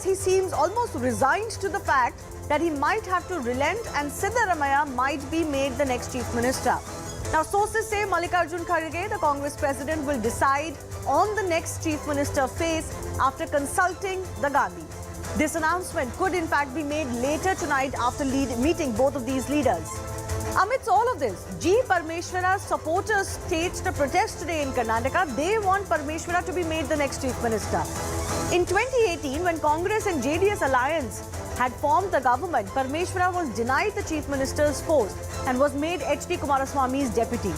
he seems almost resigned to the fact that he might have to relent and Siddaramaiah might be made the next Chief Minister. Now, sources say Mallikarjun Kharge, the Congress president, will decide on the next Chief Minister face after consulting the Gandhis. This announcement could in fact be made later tonight after meeting both of these leaders. Amidst all of this, G. Parmeshwara's supporters staged a protest today in Karnataka. They want Parmeshwara to be made the next Chief Minister. In 2018, when Congress and JDS alliance had formed the government, Parmeshwara was denied the Chief Minister's post and was made H.D. Kumaraswamy's deputy.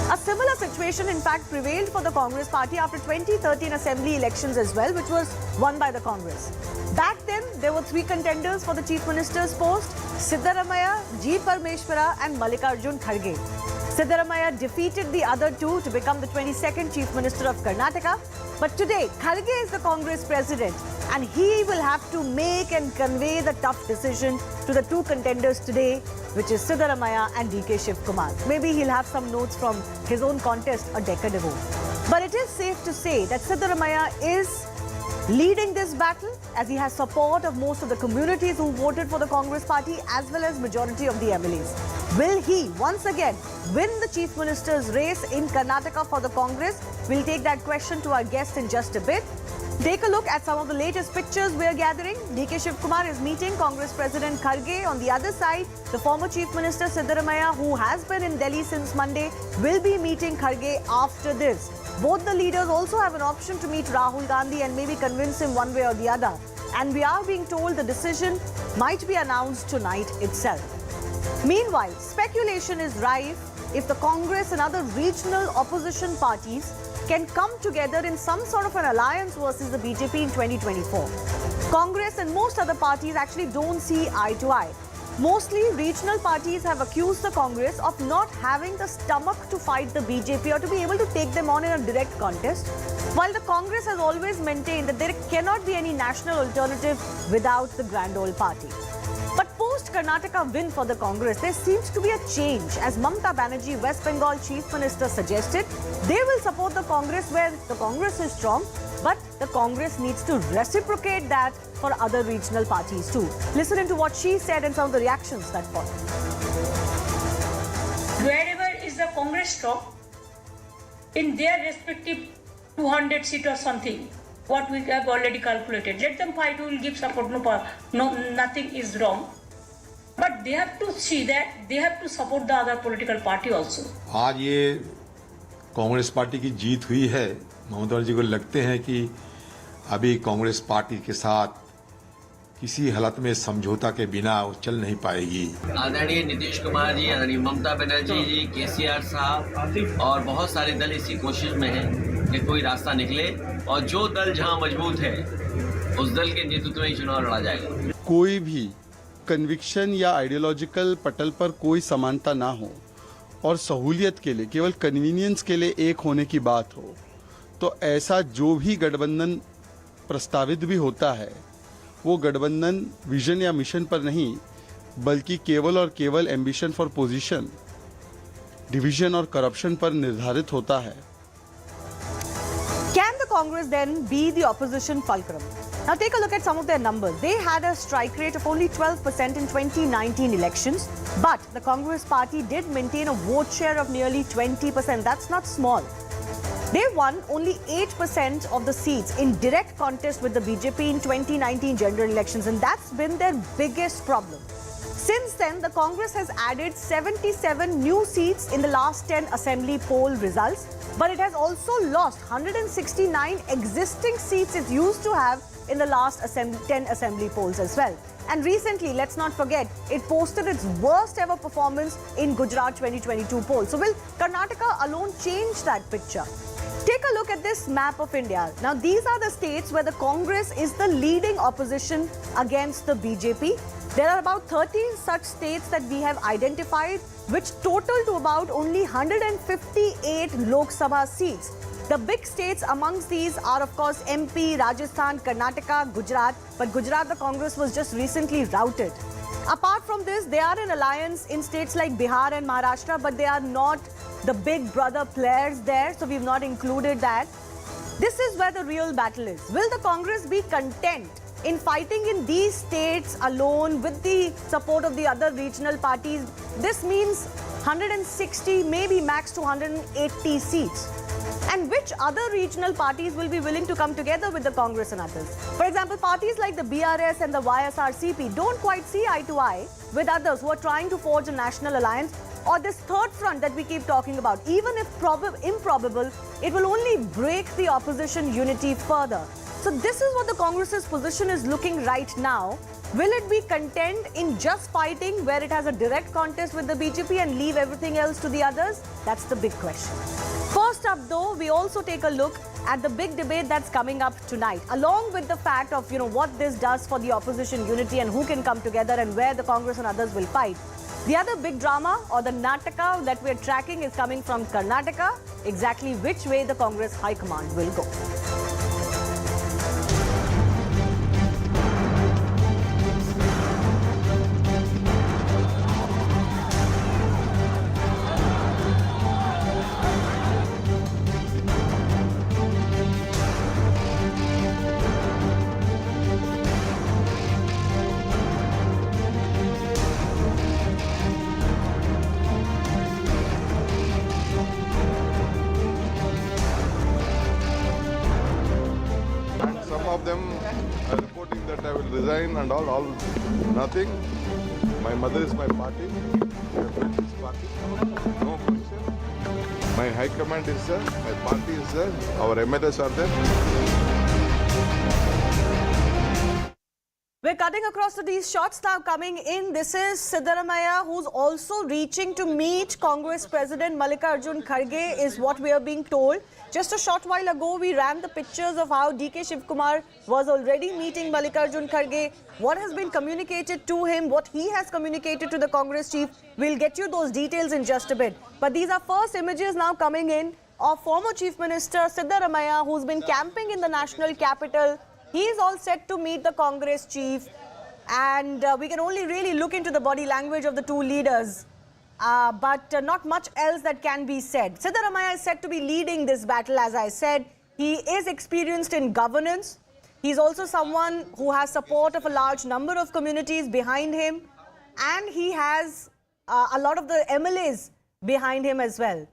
A similar situation, in fact, prevailed for the Congress party after 2013 assembly elections as well, which was won by the Congress. Back then, there were three contenders for the Chief Minister's post: Siddaramaiah, G. Parmeshwara and Mallikarjun Kharge. Siddaramaiah defeated the other two to become the 22nd Chief Minister of Karnataka. But today, Kharge is the Congress president and he will have to make and convey the tough decision to the two contenders today, which is Siddaramaiah and DK Shivakumar. Maybe he'll have some notes from his own contest a decade ago. But it is safe to say that Siddaramaiah is leading this battle as he has support of most of the communities who voted for the Congress party as well as majority of the MLAs. Will he once again win the Chief Minister's race in Karnataka for the Congress? We'll take that question to our guest in just a bit. Take a look at some of the latest pictures we are gathering. DK Shivakumar is meeting Congress President Kharge. On the other side, the former Chief Minister Siddaramaiah, who has been in Delhi since Monday, will be meeting Kharge after this. Both the leaders also have an option to meet Rahul Gandhi and maybe convince him one way or the other. And we are being told the decision might be announced tonight itself. Meanwhile, speculation is rife if the Congress and other regional opposition parties can come together in some sort of an alliance versus the BJP in 2024. Congress and most other parties actually don't see eye to eye. Mostly, regional parties have accused the Congress of not having the stomach to fight the BJP or to be able to take them on in a direct contest, while the Congress has always maintained that there cannot be any national alternative without the grand old party. But post-Karnataka win for the Congress, there seems to be a change. As Mamata Banerjee, West Bengal Chief Minister, suggested, they will support the Congress where the Congress is strong, but the Congress needs to reciprocate that for other regional parties too. Listen into what she said and some of the reactions that followed. Wherever is the Congress strong, in their respective 200 seat or something, what we have already calculated, let them fight, we will give support, nothing is wrong. But they have to see that they have to support the other political party also. आज ये Congress party की जीत हुई है, ममता जी को लगते हैं कि अभी कांग्रेस पार्टी के साथ किसी हालत में समझौता के बिना वो चल नहीं पाएगी। आदरणीय नीतीश कुमार जी, आदरणीय ममता बनर्जी जी, केसीआर साहब और बहुत सारे दल इसी कोशिश में हैं कि कोई रास्ता निकले और जो दल जहां मजबूत है उस दल के नेतृत्व में चुनाव लड़ा जाएगा। कोई भी कन्विक्शन या आइडियोलॉजिकल पटल पर कोई समानता ना हो और सहूलियत के लिए, केवल कन्वीनियंस के लिए एक होने की बात हो, तो ऐसा जो भी गठबंधन प्रस्तावित भी होता है वो गठबंधन विजन या मिशन पर नहीं बल्कि केवल और केवल एम्बिशन फॉर पोजीशन, डिवीजन और करप्शन पर निर्धारित होता है। Can the Congress then be the opposition fulcrum? Now take a look at some of their numbers. They had a strike rate of only 12% in 2019 elections, but the Congress party did maintain a vote share of nearly 20%. That's not small. They won only 8% of the seats in direct contest with the BJP in 2019 general elections, and that's been their biggest problem. Since then, the Congress has added 77 new seats in the last 10 assembly poll results, but it has also lost 169 existing seats it used to have in the last 10 assembly polls as well. And recently, let's not forget, it posted its worst ever performance in Gujarat 2022 poll. So will Karnataka alone change that picture? Take a look at this map of India. Now, these are the states where the Congress is the leading opposition against the BJP. There are about 13 such states that we have identified, which total to about only 158 Lok Sabha seats. The big states amongst these are, of course, MP, Rajasthan, Karnataka, Gujarat. But Gujarat, the Congress was just recently routed. Apart from this, they are in alliance in states like Bihar and Maharashtra, but they are not the big brother players there, so we've not included that. This is where the real battle is. Will the Congress be content in fighting in these states alone with the support of the other regional parties, this means 160, maybe max to 180 seats. And which other regional parties will be willing to come together with the Congress and others? For example, parties like the BRS and the YSRCP don't quite see eye to eye with others who are trying to forge a national alliance, or this third front that we keep talking about. Even if improbable, it will only break the opposition unity further. So this is what the Congress's position is looking right now. Will it be content in just fighting where it has a direct contest with the BJP and leave everything else to the others? That's the big question. First up though, we also take a look at the big debate that's coming up tonight, along with the fact of, what this does for the opposition unity and who can come together and where the Congress and others will fight. The other big drama, or the Nataka that we're tracking, is coming from Karnataka. Exactly which way the Congress High Command will go. Them are reporting that I will resign and all nothing. My mother is my party, my friend is party, no question. My high command is there, my party is there, our MLAs are there. We're cutting across to these shots now coming in. This is Siddaramaiah, who's also reaching to meet Congress President Mallikarjun Kharge, is what we are being told. Just a short while ago, we ran the pictures of how DK Shivakumar was already meeting Mallikarjun Kharge, what has been communicated to him, what he has communicated to the Congress chief. We'll get you those details in just a bit. But these are first images now coming in of former Chief Minister Siddaramaiah, who's been camping in the national capital. He is all set to meet the Congress chief, and we can only really look into the body language of the two leaders. But not much else that can be said. Siddaramaiah is said to be leading this battle, as I said. He is experienced in governance. He's also someone who has support of a large number of communities behind him. And he has a lot of the MLAs behind him as well.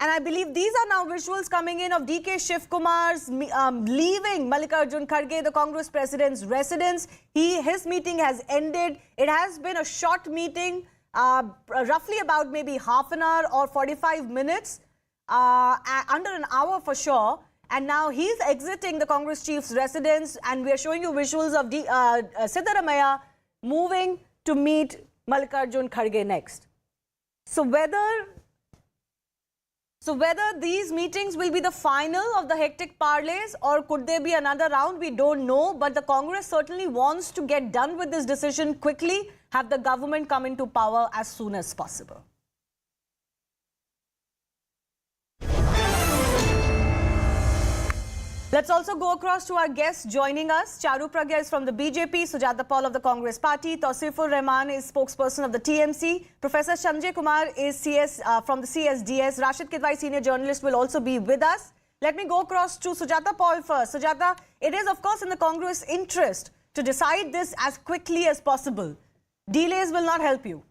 And I believe these are now visuals coming in of DK Shivakumar's leaving Mallikarjun Kharge, the Congress president's residence. His meeting has ended. It has been a short meeting. Roughly about maybe half an hour or 45 minutes, under an hour for sure. And now he's exiting the Congress chief's residence, and we are showing you visuals of Siddaramaiah moving to meet Mallikarjun Kharge next. So whether these meetings will be the final of the hectic parlays, or could there be another round, we don't know. But the Congress certainly wants to get done with this decision quickly, have the government come into power as soon as possible. Let's also go across to our guests joining us. Charu Pragya is from the BJP, Sujata Paul of the Congress Party, Tausifur Rahman is spokesperson of the TMC, Professor Sanjay Kumar is from the CSDS, Rashid Kidwai, senior journalist, will also be with us. Let me go across to Sujata Paul first. Sujata, it is of course in the Congress interest to decide this as quickly as possible. Delays will not help you.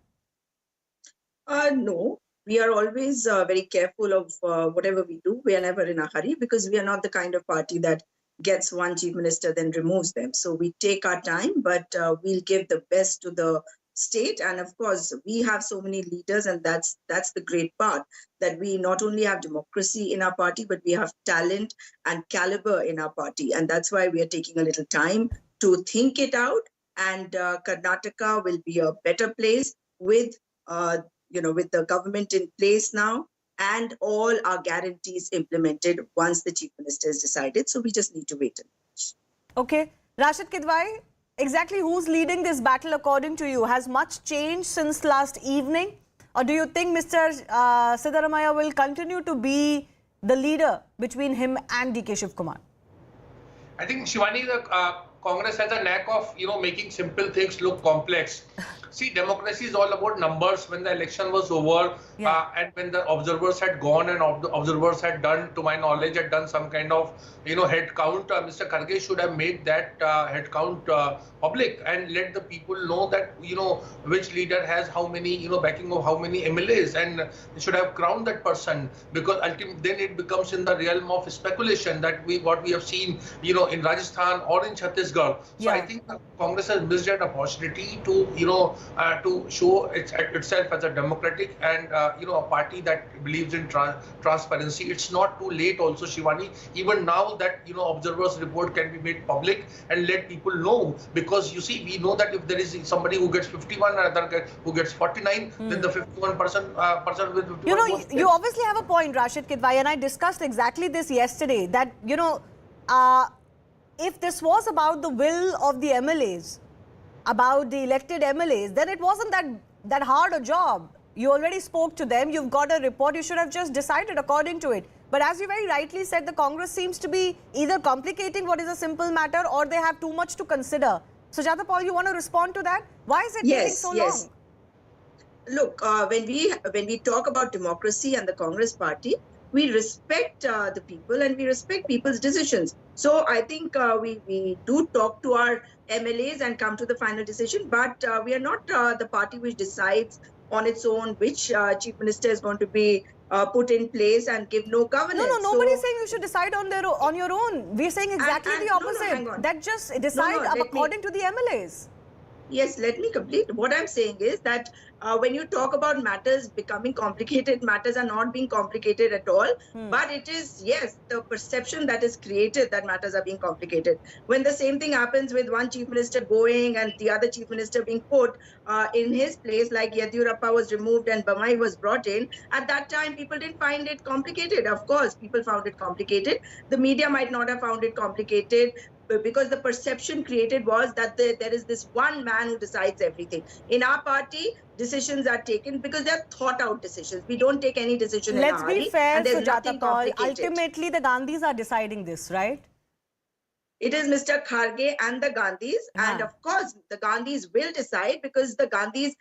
No. We are always very careful of whatever we do. We are never in a hurry because we are not the kind of party that gets one chief minister then removes them. So we take our time, but we'll give the best to the state. And of course, we have so many leaders, and that's the great part, that we not only have democracy in our party, but we have talent and caliber in our party. And that's why we are taking a little time to think it out. And Karnataka will be a better place with with the government in place now and all our guarantees implemented once the chief minister has decided. So we just need to wait and watch. Okay. Rashid Kidwai, exactly who's leading this battle according to you? Has much changed since last evening? Or do you think Mr. Siddaramaiah will continue to be the leader between him and DK Shivakumar? I think, Shivani, the Congress has a knack of, making simple things look complex. See, democracy is all about numbers. When the election was over, and when the observers had gone and the observers had done, to my knowledge, had done some kind of, head count, Mr. Kharge should have made that head count public and let the people know that, which leader has how many, backing of how many MLAs, and should have crowned that person, because ultimately then it becomes in the realm of speculation that what we have seen, in Rajasthan or in Chhattisgarh. So I think Congress has missed that opportunity to, to show itself as a democratic and a party that believes in transparency. It's not too late also, Shivani. Even now that observers report can be made public and let people know, because you see, we know that if there is somebody who gets 51 and another who gets 49, then the 51 person with 51 you obviously have a point, Rashid Kidwai, and I discussed exactly this yesterday, that if this was about the will of the MLAs, about the elected MLAs, then it wasn't that hard a job. You already spoke to them, you've got a report, you should have just decided according to it. But as you very rightly said, the Congress seems to be either complicating what is a simple matter, or they have too much to consider. Sujata Paul, you want to respond to that? Why is it taking so long? Look, when we talk about democracy and the Congress party, we respect the people and we respect people's decisions. So I think we do talk to our MLAs and come to the final decision, but we are not the party which decides on its own which chief minister is going to be put in place and give no governance. No, nobody's saying you should decide on your own. We're saying exactly the opposite. No, that just decide according to the MLAs. Yes, let me complete. What I'm saying is that when you talk about matters becoming complicated, matters are not being complicated at all. But it is, yes, the perception that is created that matters are being complicated. When the same thing happens with one chief minister going and the other chief minister being put in his place, like Yediyurappa was removed and Bamai was brought in, at that time people didn't find it complicated. Of course, people found it complicated. The media might not have found it complicated, because the perception created was that there is this one man who decides everything. In our party, decisions are taken because they are thought out decisions. We don't take any decision in a hurry. Let's be fair, Sujata Paul. Ultimately, the Gandhis are deciding this, right? It is Mr. Kharge and the Gandhis. And of course, the Gandhis will decide, because the Gandhis,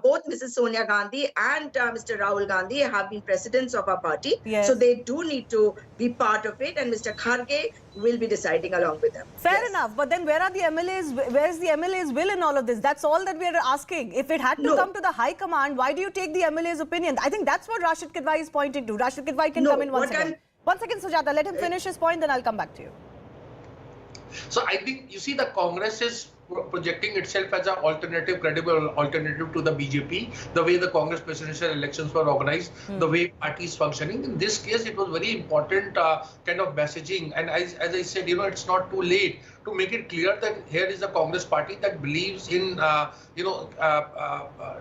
both Mrs. Sonia Gandhi and Mr. Rahul Gandhi have been presidents of our party. Yes. So they do need to be part of it. And Mr. Kharge will be deciding along with them. Fair enough. But then where are the MLAs? Where is the MLA's will in all of this? That's all that we are asking. If it had to come to the High Command, why do you take the MLA's opinion? I think that's what Rashid Kidwai is pointing to. Rashid Kidwai can come in one second. One second, Sujata. Let him finish his point, then I'll come back to you. So I think, you see, the Congress is projecting itself as an alternative, credible alternative to the BJP, the way the Congress presidential elections were organized, the way parties functioning. In this case, it was very important kind of messaging. And as I said, it's not too late to make it clear that here is a Congress party that believes in,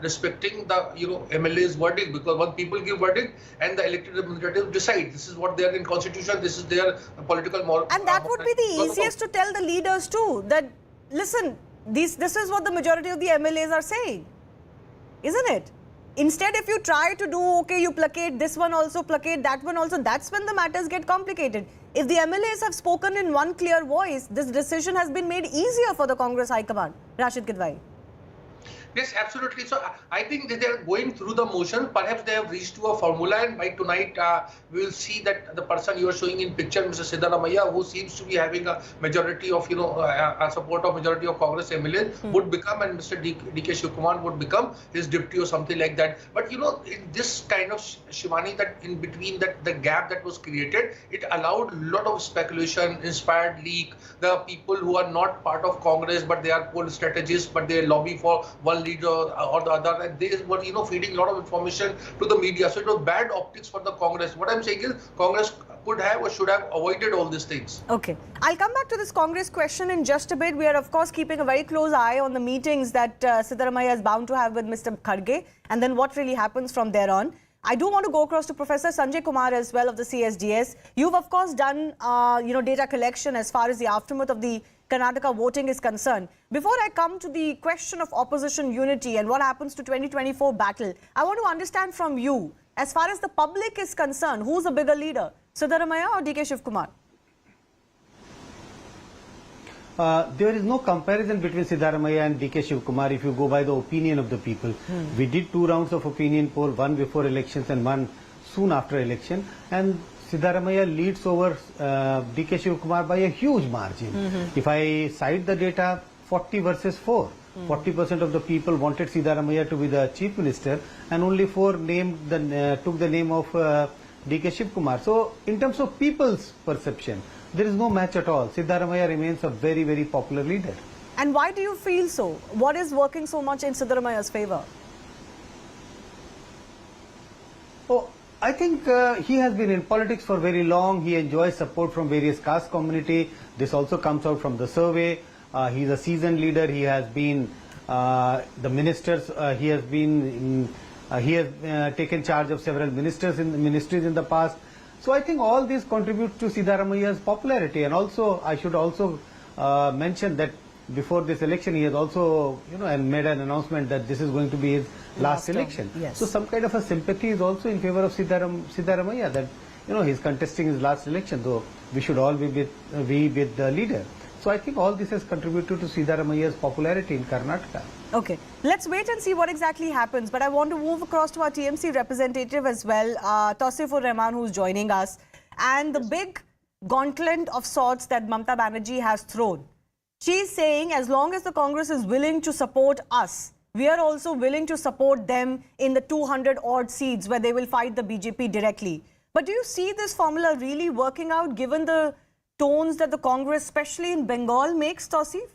respecting the, MLA's verdict, because when people give verdict and the elected representatives decide, this is what they are in constitution, this is their political moral. And that would be the easiest to tell the leaders too, that listen, this is what the majority of the MLAs are saying, isn't it? Instead, if you try to do, okay, you placate this one also, placate that one also, that's when the matters get complicated. If the MLAs have spoken in one clear voice, this decision has been made easier for the Congress High Command. Rashid Kidwai. Yes, absolutely. So I think that they are going through the motion. Perhaps they have reached to a formula, and by tonight we will see that the person you are showing in picture, Mr. Siddaramaiah, who seems to be having a majority of, a support of majority of Congress MLAs, would become, and Mr. DK Shivakumar would become his deputy or something like that. But in this kind of, Shivani, that in between that the gap that was created, it allowed a lot of speculation, inspired leak. The people who are not part of Congress, but they are poll strategists, but they lobby for one leader or the other, and they were feeding a lot of information to the media. So it was bad optics for the Congress. What I'm saying is Congress could have or should have avoided all these things. Okay, I'll come back to this Congress question in just a bit. We are of course keeping a very close eye on the meetings that Siddaramaiah is bound to have with Mr. Kharge, and then what really happens from there on. I do want to go across to Professor Sanjay Kumar as well of the CSDS. You've of course done data collection as far as the aftermath of the Karnataka voting is concerned. Before I come to the question of opposition unity and what happens to 2024 battle, I want to understand from you, as far as the public is concerned, who's a bigger leader, Siddaramaiah or DK Shivakumar? there is no comparison between Siddaramaiah and DK Shivakumar if you go by the opinion of the people. We did 2 rounds of opinion poll, one before elections and one soon after election, and Siddaramaiah leads over DK Shivakumar by a huge margin. If I cite the data, 40 versus 4. 40% of the people wanted Siddaramaiah to be the chief minister, and only 4 took the name of DK Shivakumar. So, in terms of people's perception, there is no match at all. Siddaramaiah remains a very, very popular leader. And why do you feel so? What is working so much in Siddaramaiah's favor? Oh, I think he has been in politics for very long. He enjoys support from various caste community. This also comes out from the survey. He is a seasoned leader. He has been the ministers. He has taken charge of several ministries in the past. So I think all this contributes to Siddaramaiah's popularity. And also, I should also mention that before this election, he has also, made an announcement that this is going to be his last election. Yes. So some kind of a sympathy is also in favor of Siddaramaiah, that he's contesting his last election. Though we should all be with the leader. So I think all this has contributed to Siddaramaiah's popularity in Karnataka. Okay, let's wait and see what exactly happens. But I want to move across to our TMC representative as well, Tussle, who's joining us. And the big gauntlet of sorts that Mamata Banerjee has thrown. She's saying as long as the Congress is willing to support us, we are also willing to support them in the 200 odd seats where they will fight the BJP directly. But do you see this formula really working out given the tones that the Congress, especially in Bengal, makes, Tausif?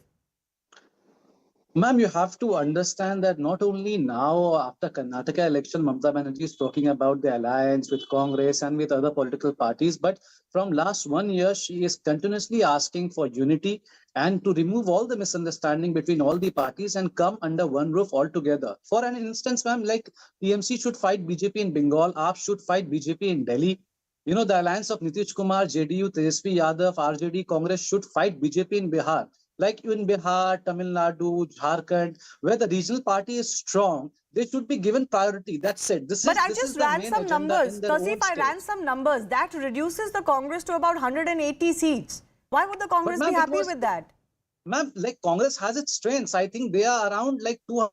Ma'am, you have to understand that not only now after Karnataka election, Mamata Banerjee is talking about the alliance with Congress and with other political parties, but from last 1 year, she is continuously asking for unity and to remove all the misunderstanding between all the parties and come under one roof altogether. For an instance, ma'am, like TMC should fight BJP in Bengal, AAP should fight BJP in Delhi. The alliance of Nitish Kumar, JDU, Tejasvi Yadav, RJD, Congress should fight BJP in Bihar. Like in Bihar, Tamil Nadu, Jharkhand, where the regional party is strong, they should be given priority. That's it. But I just ran some numbers. Tausif, I ran some numbers. That reduces the Congress to about 180 seats. Why would the Congress be happy with that? Ma'am, like Congress has its strengths. I think they are around like 200.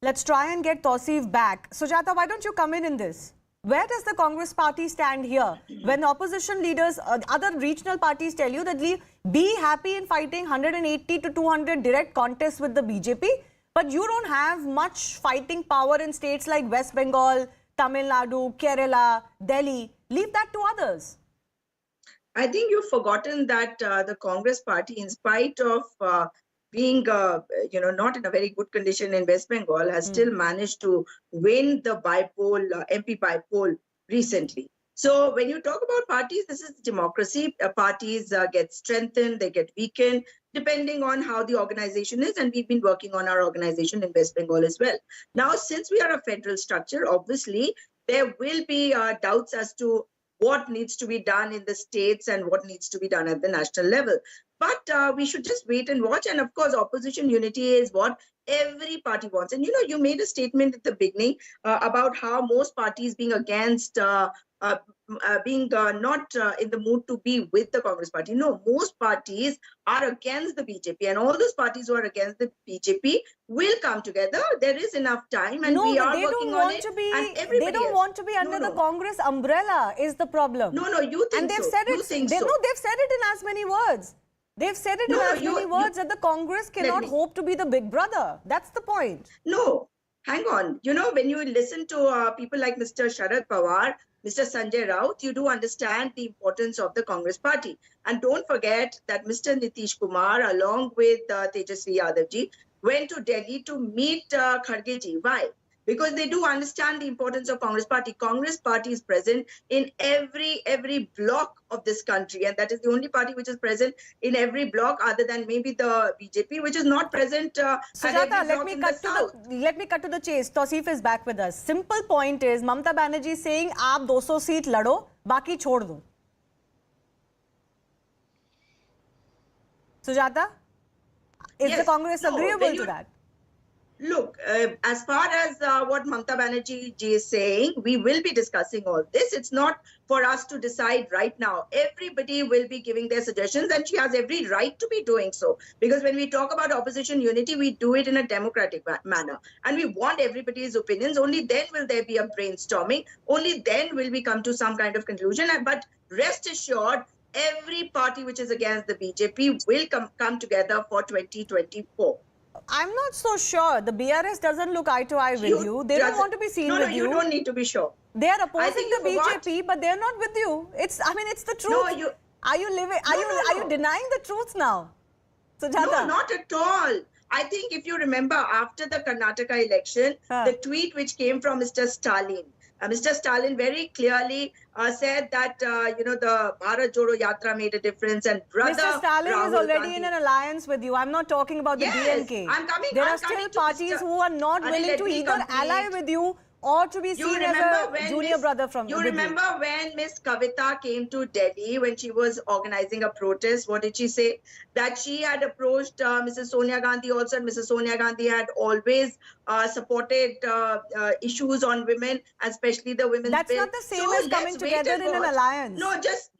Let's try and get Tausif back. Sujata, why don't you come in this? Where does the Congress party stand here? When opposition leaders, other regional parties tell you that be happy in fighting 180 to 200 direct contests with the BJP, but you don't have much fighting power in states like West Bengal, Tamil Nadu, Kerala, Delhi. Leave that to others. I think you've forgotten that the Congress party, in spite of being not in a very good condition in West Bengal, has still managed to win the MP by-poll recently. So when you talk about parties, this is democracy. Parties get strengthened, they get weakened, depending on how the organization is. And we've been working on our organization in West Bengal as well. Now, since we are a federal structure, obviously, there will be doubts as to what needs to be done in the states and what needs to be done at the national level. But we should just wait and watch. And of course, opposition unity is what every party wants. And you made a statement at the beginning about how most parties being against, not in the mood to be with the Congress party. No, most parties are against the BJP, and all those parties who are against the BJP will come together. There is enough time, and we are working on it. They don't want to be under the Congress umbrella is the problem. No, you think so. And they've said it. They've said it in as many words. They've said it in as many words that the Congress cannot hope to be the big brother. That's the point. No, hang on. When you listen to people like Mr. Sharad Pawar, Mr. Sanjay Raut, you do understand the importance of the Congress party. And don't forget that Mr. Nitish Kumar, along with Tejasvi Yadav, went to Delhi to meet Kharge ji. Why? Because they do understand the importance of Congress party. Congress party is present in every block of this country, and that is the only party which is present in every block other than maybe the BJP, which is not present Sujata, let me cut to the chase. Tausif is back with us. Simple point is, Mamata Banerjee is saying, "Aap 200 seat lado, baki chhod do." Sujata, is the Congress agreeable to that? Look, as far as what Mamata Banerjee ji is saying, we will be discussing all this. It's not for us to decide right now. Everybody will be giving their suggestions, and she has every right to be doing so. Because when we talk about opposition unity, we do it in a democratic manner. And we want everybody's opinions. Only then will there be a brainstorming. Only then will we come to some kind of conclusion. But rest assured, every party which is against the BJP will come together for 2024. I'm not so sure. The BRS doesn't look eye to eye with you. They don't want to be seen with you. No, you don't need to be sure. They are opposing the you forgot. BJP, but they're not with you. It's the truth. No, you. Are you living? Are you denying the truth now, Sujata? No, not at all. I think if you remember, after the Karnataka election, the tweet which came from Mr. Stalin. Mr. Stalin very clearly said that, the Bharat Jodo Yatra made a difference, and brother Mr. Stalin Rahul is already Gandhi, in an alliance with you. I'm not talking about the DNK. There are still parties who are not willing to either ally with you or to be seen as a junior brother from you. Remember when Miss Kavita came to Delhi when she was organizing a protest? What did she say? That she had approached Mrs. Sonia Gandhi also, and Mrs. Sonia Gandhi had always supported issues on women, especially the women's That's bill. not the same as coming together in an alliance.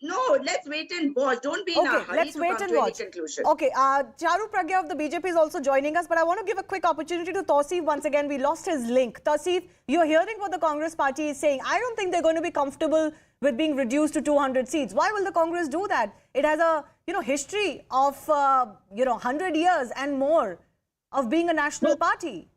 No, let's wait and watch. Don't be in a hurry let's to wait come and to watch. any conclusion. Okay, Charu Pragya of the BJP is also joining us, but I want to give a quick opportunity to Tausif once again. We lost his link. Tausif, you're hearing what the Congress party is saying. I don't think they're going to be comfortable with being reduced to 200 seats. Why will the Congress do that? It has a history of 100 years and more of being a national party.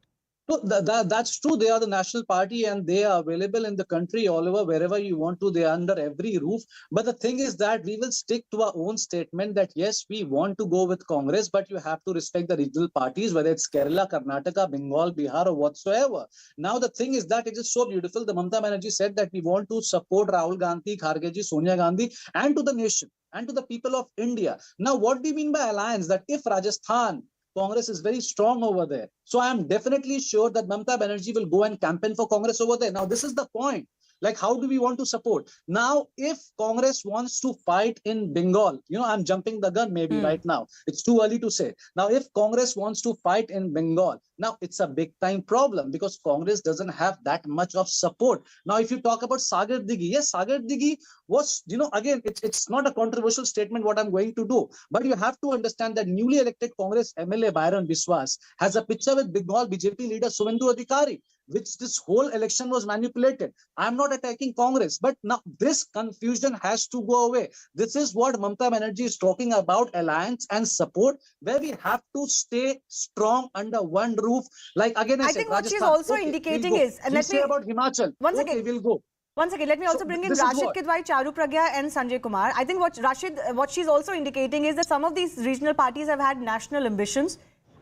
No, that's true. They are the national party and they are available in the country all over, wherever you want to. They are under every roof. But the thing is that we will stick to our own statement that yes, we want to go with Congress, but you have to respect the regional parties, whether it's Kerala, Karnataka, Bengal, Bihar, or whatsoever. Now, the thing is that it is so beautiful. The Mamata Banerjee said that we want to support Rahul Gandhi, Kharge ji, Sonia Gandhi, and to the nation and to the people of India. Now, what do you mean by alliance? That if Rajasthan, Congress is very strong over there. So I am definitely sure that Mamata Banerjee will go and campaign for Congress over there. Now, this is the point. Like, how do we want to support? Now, if Congress wants to fight in Bengal, I'm jumping the gun maybe right now. It's too early to say. Now, if Congress wants to fight in Bengal, now it's a big time problem because Congress doesn't have that much of support. Now, if you talk about Sagar Dighi, yes, Sagar Dighi was, again, it's not a controversial statement what I'm going to do. But you have to understand that newly elected Congress MLA Byron Biswas has a picture with Bengal BJP leader Suvendu Adhikari, which this whole election was manipulated. I'm not attacking Congress, but now this confusion has to go away. This is what Mamata Banerjee is talking about, alliance and support, where we have to stay strong under one roof. Like again, I think what she's also indicating is, and let's say about Himachal. We'll go. Once again, let me also bring in Rashid Kidwai, Charu Pragya and Sanjay Kumar. I think what she's also indicating is that some of these regional parties have had national ambitions.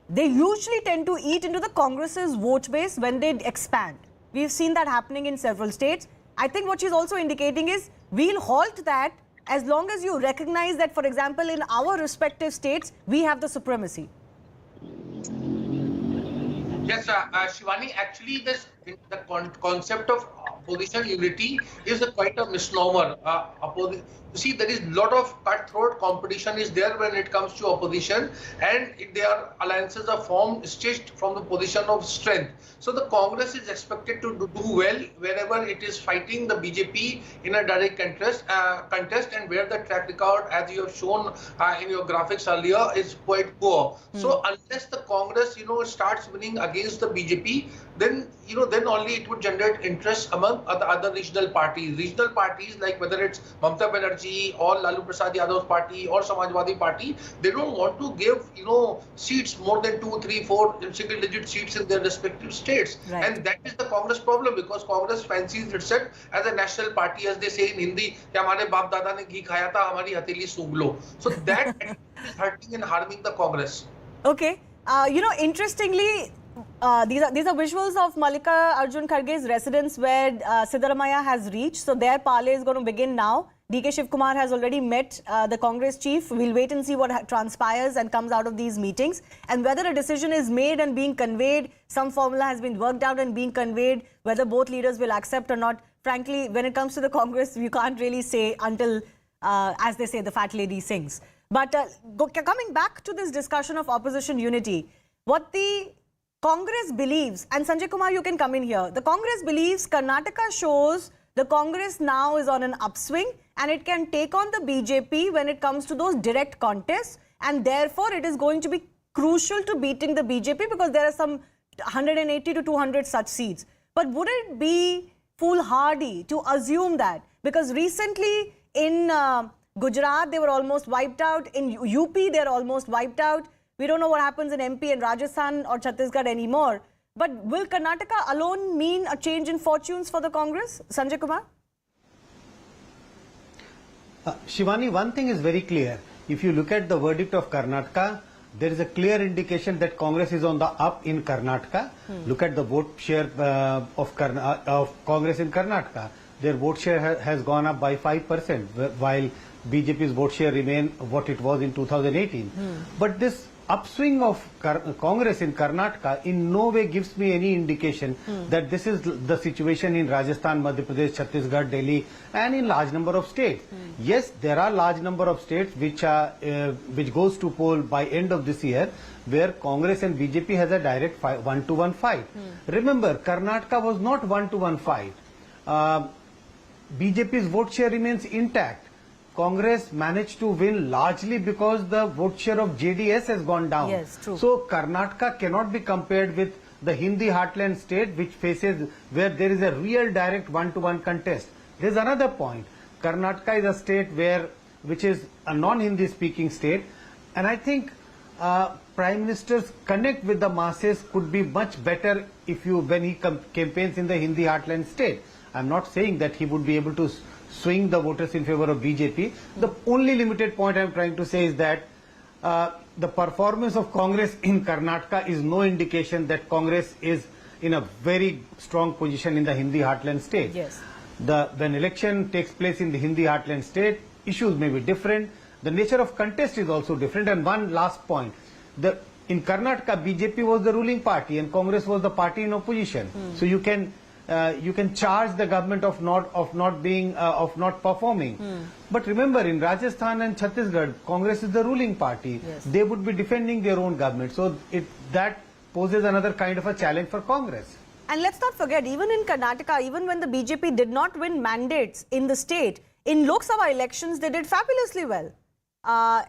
They usually tend to eat into the Congress's vote base when they expand. We've seen that happening in several states. I think what she's also indicating is we'll halt that as long as you recognize that, for example, in our respective states, we have the supremacy. Yes, Shivani, actually the concept of opposition unity is quite a misnomer. You see, there is a lot of cutthroat competition is there when it comes to opposition, and their alliances are formed stitched from the position of strength. So the Congress is expected to do well wherever it is fighting the BJP in a direct contest, and where the track record, as you have shown in your graphics earlier, is quite poor. So unless the Congress, starts winning against the BJP, then only it would generate interest among the other regional parties. Regional parties, like whether it's Mamata Banerjee or Lalu Prasad Yadav's party or Samajwadi Party, they don't want to give seats more than 2, 3, 4 single-digit seats in their respective states. Right. And that is the Congress problem, because Congress fancies itself as a national party, as they say in Hindi, कि हमारे बाप दादा ने घी खाया था, हमारी हथेली सूंघ लो. So that is hurting and harming the Congress. Okay, interestingly, these are visuals of Mallika Arjun Kharge's residence where Siddaramaiah has reached. So their parlay is going to begin now. DK Shivakumar has already met the Congress chief. We'll wait and see what transpires and comes out of these meetings. And whether a decision is made and being conveyed, some formula has been worked out and being conveyed, whether both leaders will accept or not. Frankly, when it comes to the Congress, you can't really say until, as they say, the fat lady sings. But coming back to this discussion of opposition unity, what the Congress believes, and Sanjay Kumar, you can come in here. The Congress believes Karnataka shows the Congress now is on an upswing and it can take on the BJP when it comes to those direct contests, and therefore it is going to be crucial to beating the BJP because there are some 180 to 200 such seats. But would it be foolhardy to assume that? Because recently in Gujarat, they were almost wiped out. In UP, they're almost wiped out. We don't know what happens in MP and Rajasthan or Chhattisgarh anymore. But will Karnataka alone mean a change in fortunes for the Congress? Sanjay Kumar? Shivani, one thing is very clear. If you look at the verdict of Karnataka, there is a clear indication that Congress is on the up in Karnataka. Look at the vote share of Congress in Karnataka. Their vote share has gone up by 5%, while BJP's vote share remain what it was in 2018. But this upswing of Congress in Karnataka in no way gives me any indication that this is the situation in Rajasthan, Madhya Pradesh, Chhattisgarh, Delhi, and in large number of states. Yes, there are large number of states which goes to poll by end of this year, where Congress and BJP has a direct 1-to-1 fight. Remember, Karnataka was not 1-to-1 fight. BJP's vote share remains intact. Congress managed to win largely because the vote share of JDS has gone down. Yes, true. So Karnataka cannot be compared with the Hindi heartland state, which faces where there is a real direct 1-to-1 contest. There is another point. Karnataka is a state which is a non-Hindi speaking state, and I think Prime Minister's connect with the masses could be much better when he campaigns in the Hindi heartland state. I'm not saying that he would be able to swing the voters in favor of BJP. The only limited point I'm trying to say is that the performance of Congress in Karnataka is no indication that Congress is in a very strong position in the Hindi heartland state. Yes. When election takes place in the Hindi heartland state, issues may be different. The nature of contest is also different. And one last point. In Karnataka, BJP was the ruling party and Congress was the party in opposition. So you can charge the government of not performing. But remember, in Rajasthan and Chhattisgarh, Congress is the ruling party. Yes. They would be defending their own government. So that poses another kind of a challenge for Congress. And let's not forget, even in Karnataka, even when the BJP did not win mandates in the state, in Lok Sabha elections, they did fabulously well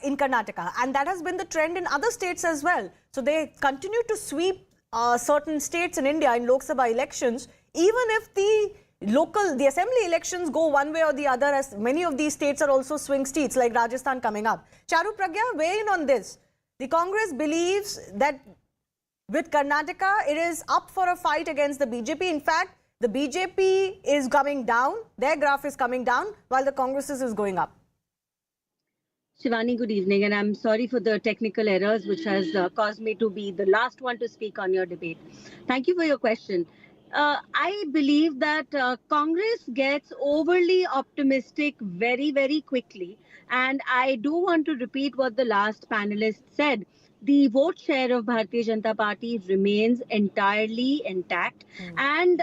in Karnataka. And that has been the trend in other states as well. So they continue to sweep certain states in India in Lok Sabha elections, even if the assembly elections go one way or the other, as many of these states are also swing states like Rajasthan coming up. Charu Pragya, weigh in on this. The Congress believes that with Karnataka, it is up for a fight against the BJP. In fact, the BJP is coming down, their graph is coming down, while the Congress is going up. Shivani, good evening, and I'm sorry for the technical errors which has caused me to be the last one to speak on your debate. Thank you for your question. I believe that Congress gets overly optimistic very, very quickly, and I do want to repeat what the last panelist said. The vote share of Bharatiya Janata Party remains entirely intact, and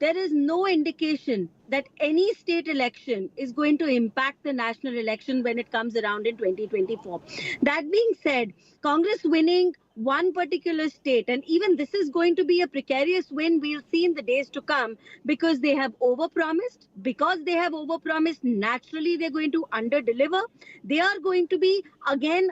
there is no indication that any state election is going to impact the national election when it comes around in 2024. That being said, Congress winning one particular state, and even this is going to be a precarious win we'll see in the days to come, because they have overpromised. Because they have overpromised, naturally they're going to underdeliver. They are going to be again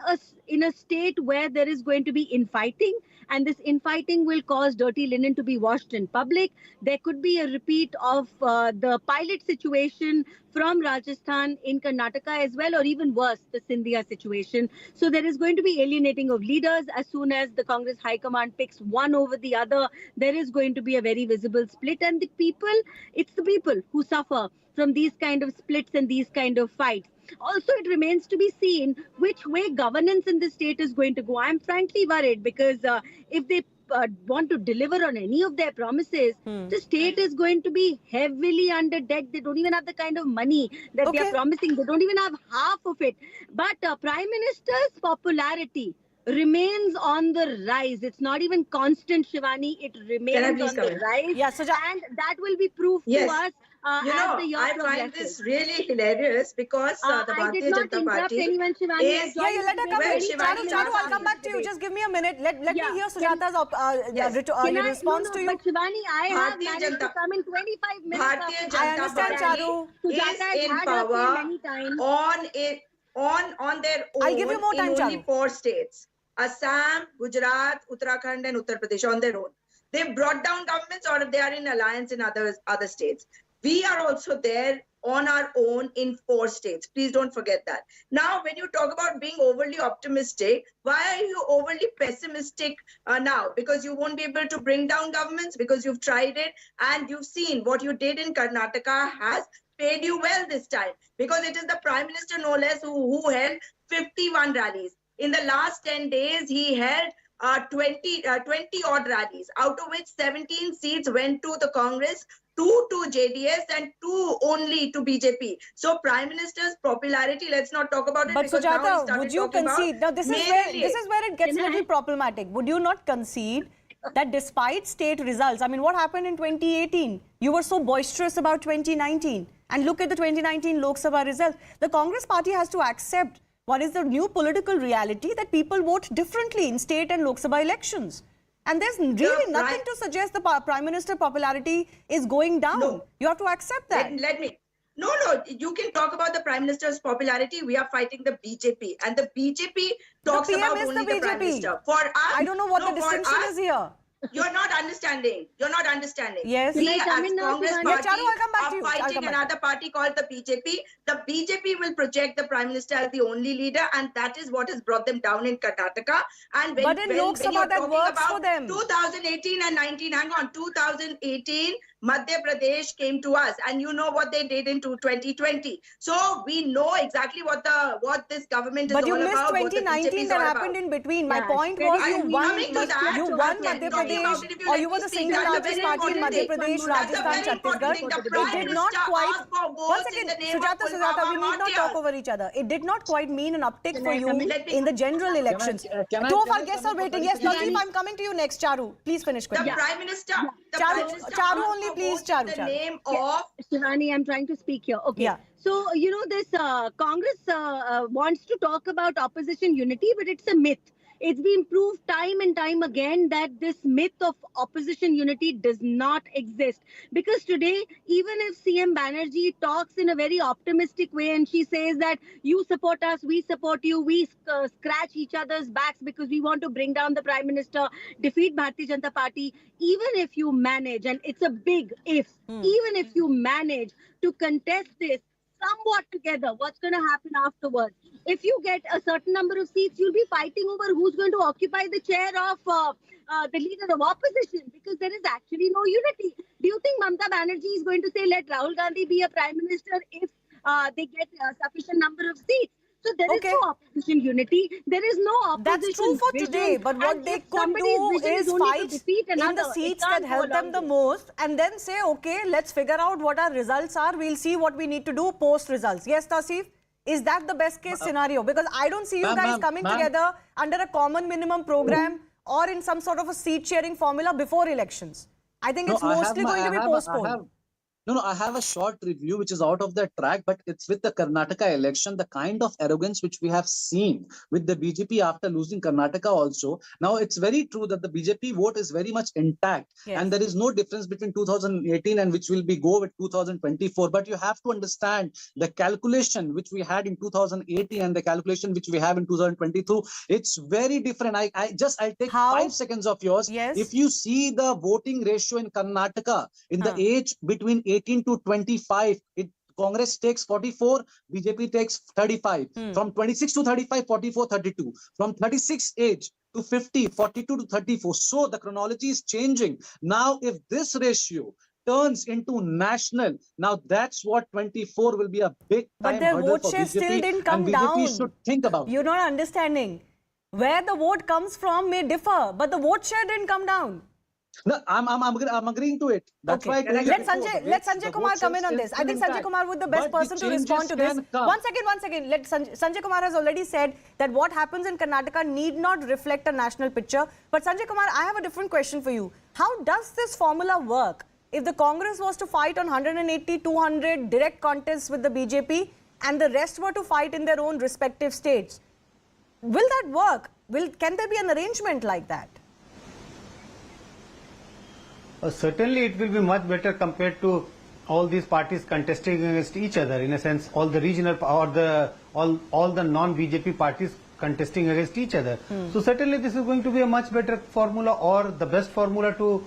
in a state where there is going to be infighting, and this infighting will cause dirty linen to be washed in public. There could be a repeat of the pilot situation from Rajasthan in Karnataka as well, or even worse, the Scindia situation. So there is going to be alienating of leaders. As soon as the Congress High Command picks one over the other, there is going to be a very visible split. And it's the people who suffer from these kind of splits and these kind of fights. Also, it remains to be seen which way governance in the state is going to go. I'm frankly worried, because if they want to deliver on any of their promises, the state is going to be heavily under debt. They don't even have the kind of money that they are promising. They don't even have half of it. But Prime Minister's popularity remains on the rise. It's not even constant, Shivani. It remains on the rise. Yeah, and that will be proof to us as the year I progresses. find this really hilarious because the I did Bharatiya not Janata interrupt Party anyone, Shivani. I is... joined Yeah, let her come Well, in. Shivani, Charu, I'll come back to you. Just give me a minute. Let me Yeah. hear Sujata's Yes. response to you. But Shivani, I have Bharatiya managed to Janata- come in 25 minutes. Bharatiya after I Janata understand, Party Charu. Sujata has is in had her say power many times. on their own I'll give you more time, in only Charu. 4 states: Assam, Gujarat, Uttarakhand, and Uttar Pradesh on their own. They've brought down governments, or they are in alliance in other states. We are also there on our own in 4 states. Please don't forget that. Now, when you talk about being overly optimistic, why are you overly pessimistic now? Because you won't be able to bring down governments, because you've tried it and you've seen what you did in Karnataka has paid you well this time, because it is the Prime Minister, no less, who held 51 rallies. In the last 10 days, he held 20 odd rallies, out of which 17 seats went to the Congress, 2 to JDS, and 2 only to BJP. So Prime Minister's popularity, let's not talk about it. But because now he Sujata, started would you talking about concede? Now, this is where it gets a little problematic. Would you not concede that despite state results, I mean, what happened in 2018? You were so boisterous about 2019. And look at the 2019 Lok Sabha results. The Congress party has to accept what is the new political reality, that people vote differently in state and Lok Sabha elections. And there's really nothing to suggest the Prime Minister popularity is going down. No. You have to accept that. Let me. No, you can talk about the Prime Minister's popularity. We are fighting the BJP. And the BJP talks PM about is only the the Prime BJP. Minister. For us, I don't know what the for distinction us, is here. You're not understanding. Yes. We Can I come as in now, Congress Shivani? party Yeah, Charu, I'll come back are to you. I'll fighting come back. another party called the BJP. The BJP will project the Prime Minister as the only leader, and that is what has brought them down in Karnataka. And But in Lok Sabha, you're that talking works about for them. 2018 and 19, hang on, 2018, Madhya Pradesh came to us, and you know what they did in 2020. So we know exactly what this government But is you all missed about. what the 2019 BJP is that all happened about. in between. My Yeah, point very was good. you won Coming to that, you I'm won talking Madhya about Pradesh, it if you or let you were me the speak. single That's a largest very party in important Madhya thing. Pradesh, That's a Rajasthan, very important Chhattisgarh. thing. The It Prime did not Minister quite. asked for One votes in second, the name of Sujata, we need not talk martyrs. over each other. It did not quite mean an uptick Can for I you come in? in the general elections. can I Two of our come guests in are for waiting. 30 Yes, seconds? Latif, I'm coming to you next. Charu, please finish The quickly. Prime Minister, the Charu- Prime Minister Charu asked only, for please, votes Charu, in the Charu. name of... Shivani, I'm trying to speak here. Okay. Yeah. So, this Congress wants to talk about opposition unity, but it's a myth. It's been proved time and time again that this myth of opposition unity does not exist. Because today, even if CM Banerjee talks in a very optimistic way and she says that you support us, we support you, we scratch each other's backs because we want to bring down the Prime Minister, defeat Bharatiya Janata Party, even if you manage, and it's a big if, even if you manage to contest this somewhat together, what's going to happen afterwards? If you get a certain number of seats, you'll be fighting over who's going to occupy the chair of the leader of opposition, because there is actually no unity. Do you think Mamata Banerjee is going to say, let Rahul Gandhi be a prime minister if they get a sufficient number of seats? So there is no opposition unity. There is no opposition That's true for vision. today, but what And they if could somebody's do vision is only to fight defeat in the another, it seats can't that go help them along the with it. most, and then say, okay, let's figure out what our results are. We'll see what we need to do post results. Yes, Tasif? Is that the best case scenario? Because I don't see you guys coming together under a common minimum program or in some sort of a seat sharing formula before elections. I think it's mostly going to be postponed. I have a short review which is out of the track, but it's with the Karnataka election, the kind of arrogance which we have seen with the BJP after losing Karnataka also. Now, it's very true that the BJP vote is very much intact, and there is no difference between 2018 and which will be go with 2024. But you have to understand the calculation which we had in 2018 and the calculation which we have in 2022. It's very different. I'll take 5 seconds of yours. If you see the voting ratio in Karnataka in the age between 18 to 25, Congress takes 44, BJP takes 35. From 26 to 35, 44, 32. From 36 age to 50, 42 to 34. So the chronology is changing. Now, if this ratio turns into national, now that's what 24 will be a big time But their hurdle vote for share BJP, still didn't come and BJP down. should think about You're it. not understanding. Where the vote comes from may differ, but the vote share didn't come down. No, I'm agreeing to it. That's why I told you Let before, Sanjay, let Sanjay Kumar come in on this. I think Sanjay Kumar would be the best person to respond to this. One second. Let Sanjay Kumar has already said that what happens in Karnataka need not reflect a national picture. But Sanjay Kumar, I have a different question for you. How does this formula work? if the Congress was to fight on 180, 200 direct contests with the BJP and the rest were to fight in their own respective states, will that work? Can there be an arrangement like that? Certainly it will be much better compared to all these parties contesting against each other. In a sense, all the regional or all the non-BJP parties contesting against each other. So certainly this is going to be a much better formula, or the best formula to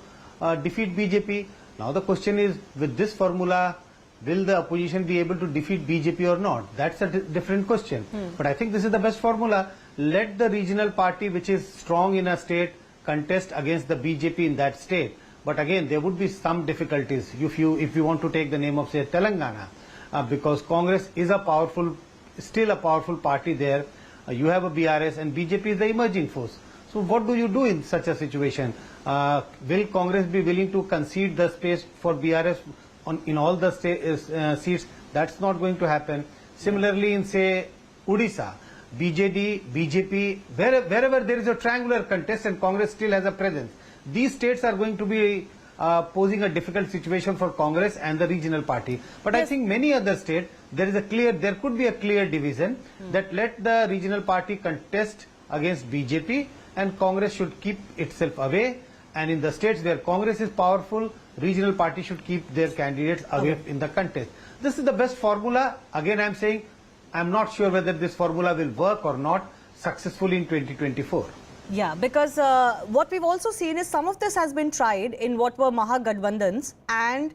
defeat BJP. Now the question is, with this formula, will the opposition be able to defeat BJP or not? That's a different question. But I think this is the best formula. Let the regional party which is strong in a state contest against the BJP in that state. But again, there would be some difficulties if you want to take the name of, say, Telangana, because Congress is still a powerful party there. You have a BRS and BJP is the emerging force. So what do you do in such a situation? Will Congress be willing to concede the space for BRS in all the seats? That's not going to happen. Similarly, in, say, Odisha, BJD, BJP, wherever there is a triangular contest and Congress still has a presence, these states are going to be posing a difficult situation for Congress and the regional party. But yes, I think many other states, there could be a clear division that let the regional party contest against BJP and Congress should keep itself away. And in the states where Congress is powerful, regional party should keep their candidates away in the contest. This is the best formula. Again, I am saying, I am not sure whether this formula will work or not successfully in 2024. Yeah, because what we've also seen is some of this has been tried in what were Mahagadbandhans, and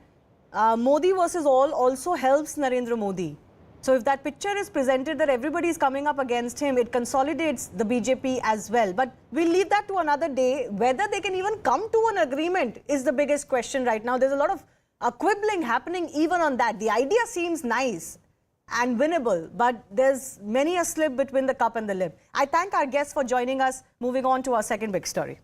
Modi versus all also helps Narendra Modi. So if that picture is presented that everybody is coming up against him, it consolidates the BJP as well. But we'll leave that to another day. Whether they can even come to an agreement is the biggest question right now. There's a lot of quibbling happening even on that. The idea seems nice and winnable, but there's many a slip between the cup and the lip. I thank our guests for joining us. Moving on to our second big story.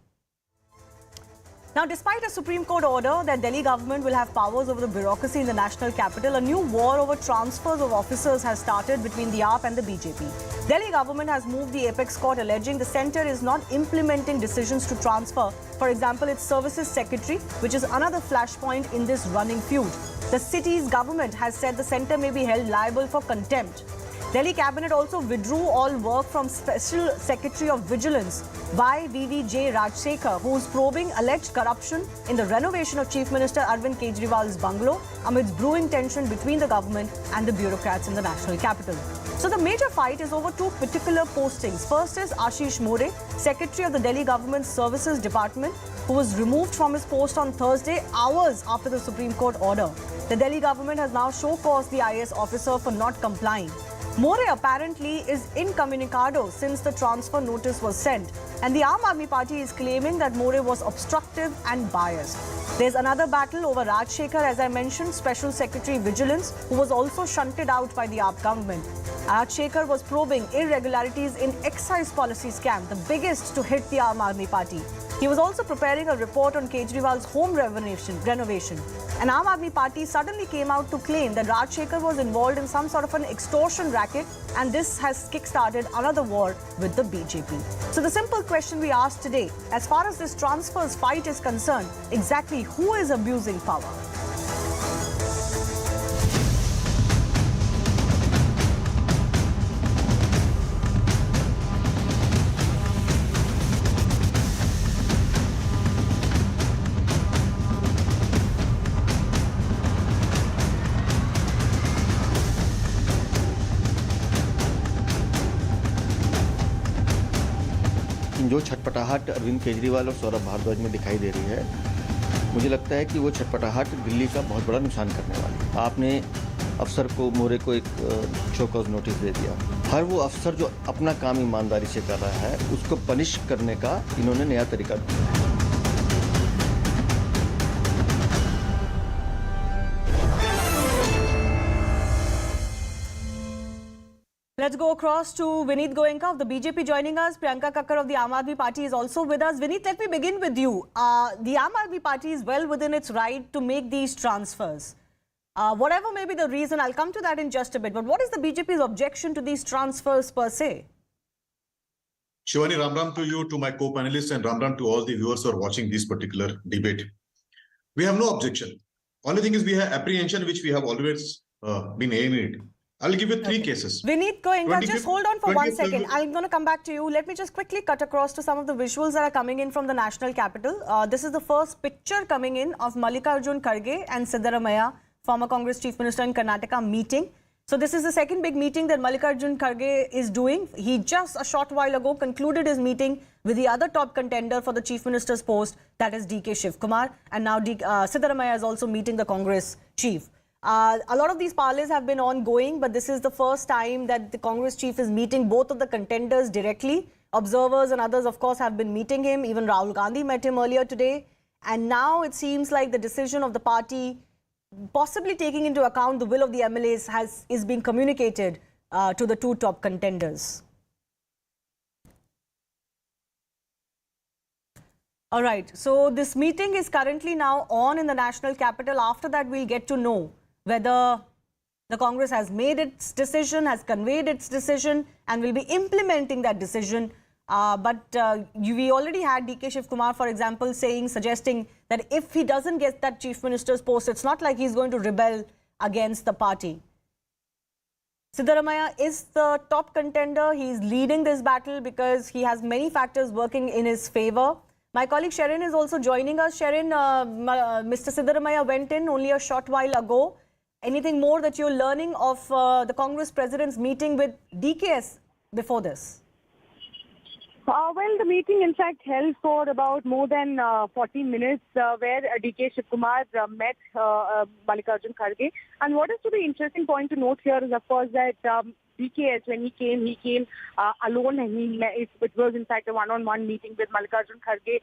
Now, despite a Supreme Court order that Delhi government will have powers over the bureaucracy in the national capital, a new war over transfers of officers has started between the AAP and the BJP. Delhi government has moved the apex court alleging the centre is not implementing decisions to transfer, for example, its services secretary, which is another flashpoint in this running feud. The city's government has said the centre may be held liable for contempt. Delhi cabinet also withdrew all work from Special Secretary of Vigilance YVVJ Rajsekhar, who is probing alleged corruption in the renovation of Chief Minister Arvind Kejriwal's bungalow amidst brewing tension between the government and the bureaucrats in the national capital. So the major fight is over two particular postings. First is Ashish More, Secretary of the Delhi Government Services Department, who was removed from his post on Thursday, hours after the Supreme Court order. The Delhi government has now show-caused the IAS officer for not complying. More apparently is incommunicado since the transfer notice was sent, and the Aam Aadmi Party is claiming that More was obstructive and biased. There's another battle over Rajsekhar, as I mentioned, Special Secretary Vigilance, who was also shunted out by the AAP government. Rajsekhar was probing irregularities in excise policy scam, the biggest to hit the Aam Aadmi Party. He was also preparing a report on Kejriwal's home renovation. And Aam Aadmi Party suddenly came out to claim that Rajsekhar was involved in some sort of an extortion racket, and this has kick-started another war with the BJP. So the simple question we asked today, as far as this transfers fight is concerned, exactly who is abusing power? जो छटपटाहट अरविंद केजरीवाल और सौरभ भारद्वाज में दिखाई दे रही है, मुझे लगता है कि वो छटपटाहट दिल्ली का बहुत बड़ा नुकसान करने वाली है। आपने अफसर को, मोरे को एक शो कॉज नोटिस दे दिया। हर वो अफसर जो अपना काम ईमानदारी से कर रहा है, उसको पनिश करने का इन्होंने नया तरीका ढूंढा। Let's go across to Vineet Goenka of the BJP joining us. Priyanka Kakkar of the Aam Aadmi Party is also with us. Vineet, let me begin with you. The Aam Aadmi Party is well within its right to make these transfers. Whatever may be the reason, I'll come to that in just a bit. But what is the BJP's objection to these transfers per se? Shivani, Ram Ram to you, to my co-panelists, and Ram Ram to all the viewers who are watching this particular debate. We have no objection. Only thing is we have apprehension, which we have always been aiming at. I'll give you three cases. Vineet Goenka, just hold on for 1 second. February. I'm going to come back to you. Let me just quickly cut across to some of the visuals that are coming in from the national capital. This is the first picture coming in of Mallikarjun Kharge and Siddaramaiah, former Congress Chief Minister in Karnataka, meeting. So this is the second big meeting that Mallikarjun Kharge is doing. He just a short while ago concluded his meeting with the other top contender for the Chief Minister's post, that is DK Shivakumar. And now Siddaramaiah is also meeting the Congress Chief. A lot of these parlays have been ongoing, but this is the first time that the Congress Chief is meeting both of the contenders directly. Observers and others, of course, have been meeting him. Even Rahul Gandhi met him earlier today. And now it seems like the decision of the party, possibly taking into account the will of the MLAs, is being communicated to the two top contenders. All right, so this meeting is currently now on in the national capital. After that, we'll get to know whether the Congress has made its decision, has conveyed its decision, and will be implementing that decision. We already had DK Shivakumar, for example, suggesting that if he doesn't get that Chief Minister's post, it's not like he's going to rebel against the party. Siddaramaiah is the top contender. He's leading this battle because he has many factors working in his favor. My colleague Sharon is also joining us. Sharon, Mr. Siddaramaiah went in only a short while ago. Anything more that you're learning of the Congress President's meeting with DKS before this? Well, the meeting, in fact, held for about more than 40 minutes where DK Shivakumar met Mallikarjun Kharge. And what is to be interesting point to note here is, of course, that DKS, when he came alone, and it was, in fact, a one-on-one meeting with Mallikarjun Kharge.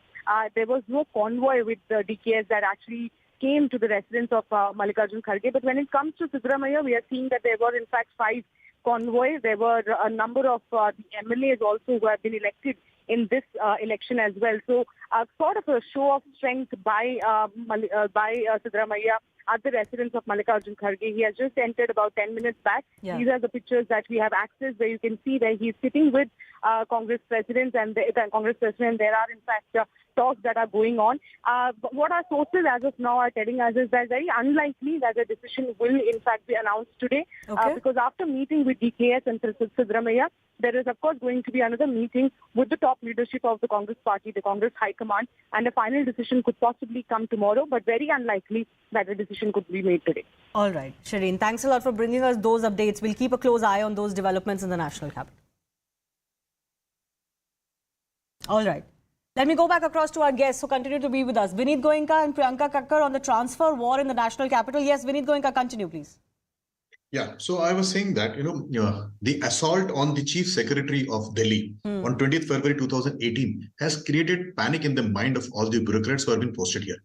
There was no convoy with DKS that actually came to the residence of Mallikarjun Kharge. But when it comes to Siddaramaiah, we are seeing that there were, in fact, 5 convoys. There were a number of the MLAs also who have been elected in this election as well. So sort of a show of strength by Siddaramaiah at the residence of Mallikarjun Kharge. He has just entered about 10 minutes back. Yeah. These are the pictures that we have access where you can see that he's sitting with Congress President and the Congress President. There are, in fact, talks that are going on. But what our sources as of now are telling us is that very unlikely that a decision will, in fact, be announced today. Okay. Because after meeting with DKS and Siddaramaiah, there is, of course, going to be another meeting with the top leadership of the Congress party, the Congress High Command, and a final decision could possibly come tomorrow, but very unlikely that a decision could be made today. All right, Shireen, thanks a lot for bringing us those updates. We'll keep a close eye on those developments in the national capital. All right. Let me go back across to our guests who continue to be with us. Vineet Goenka and Priyanka Kakkar on the transfer war in the national capital. Yes, Vineet Goenka, continue, please. Yeah, so I was saying that, the assault on the Chief Secretary of Delhi on 20th February 2018 has created panic in the mind of all the bureaucrats who have been posted here.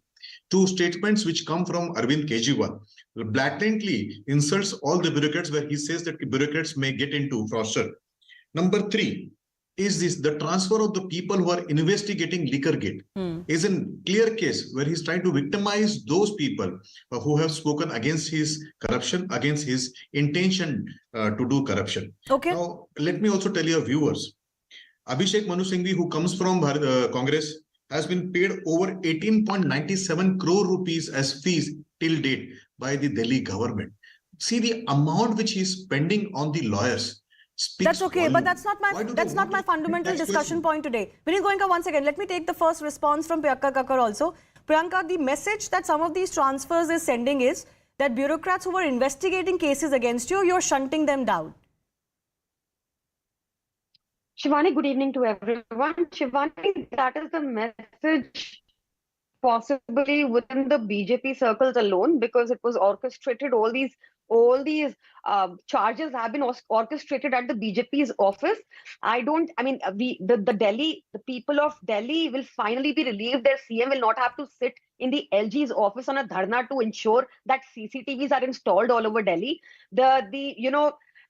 2 statements which come from Arvind Kejriwal blatantly insults all the bureaucrats, where he says that bureaucrats may get into fraudster. Number 3 is this: the transfer of the people who are investigating Liquorgate is a clear case where he's trying to victimize those people who have spoken against his corruption, against his intention to do corruption. Okay. Now, let me also tell your viewers, Abhishek Manu Singhvi, who comes from Congress, has been paid over 18.97 crore rupees as fees till date by the Delhi government. See the amount which he's spending on the lawyers. That's okay, but that's not my fundamental discussion point today. Vineet Goenka, once again, let me take the first response from Priyanka Kakkar also. Priyanka, the message that some of these transfers is sending is that bureaucrats who were investigating cases against you, you're shunting them down. Shivani, good evening to everyone. Shivani, that is the message possibly within the BJP circles alone, because it was orchestrated. All these charges have been orchestrated at the BJP's office. The people of Delhi will finally be relieved. Their CM will not have to sit in the LG's office on a dharna to ensure that CCTVs are installed all over Delhi.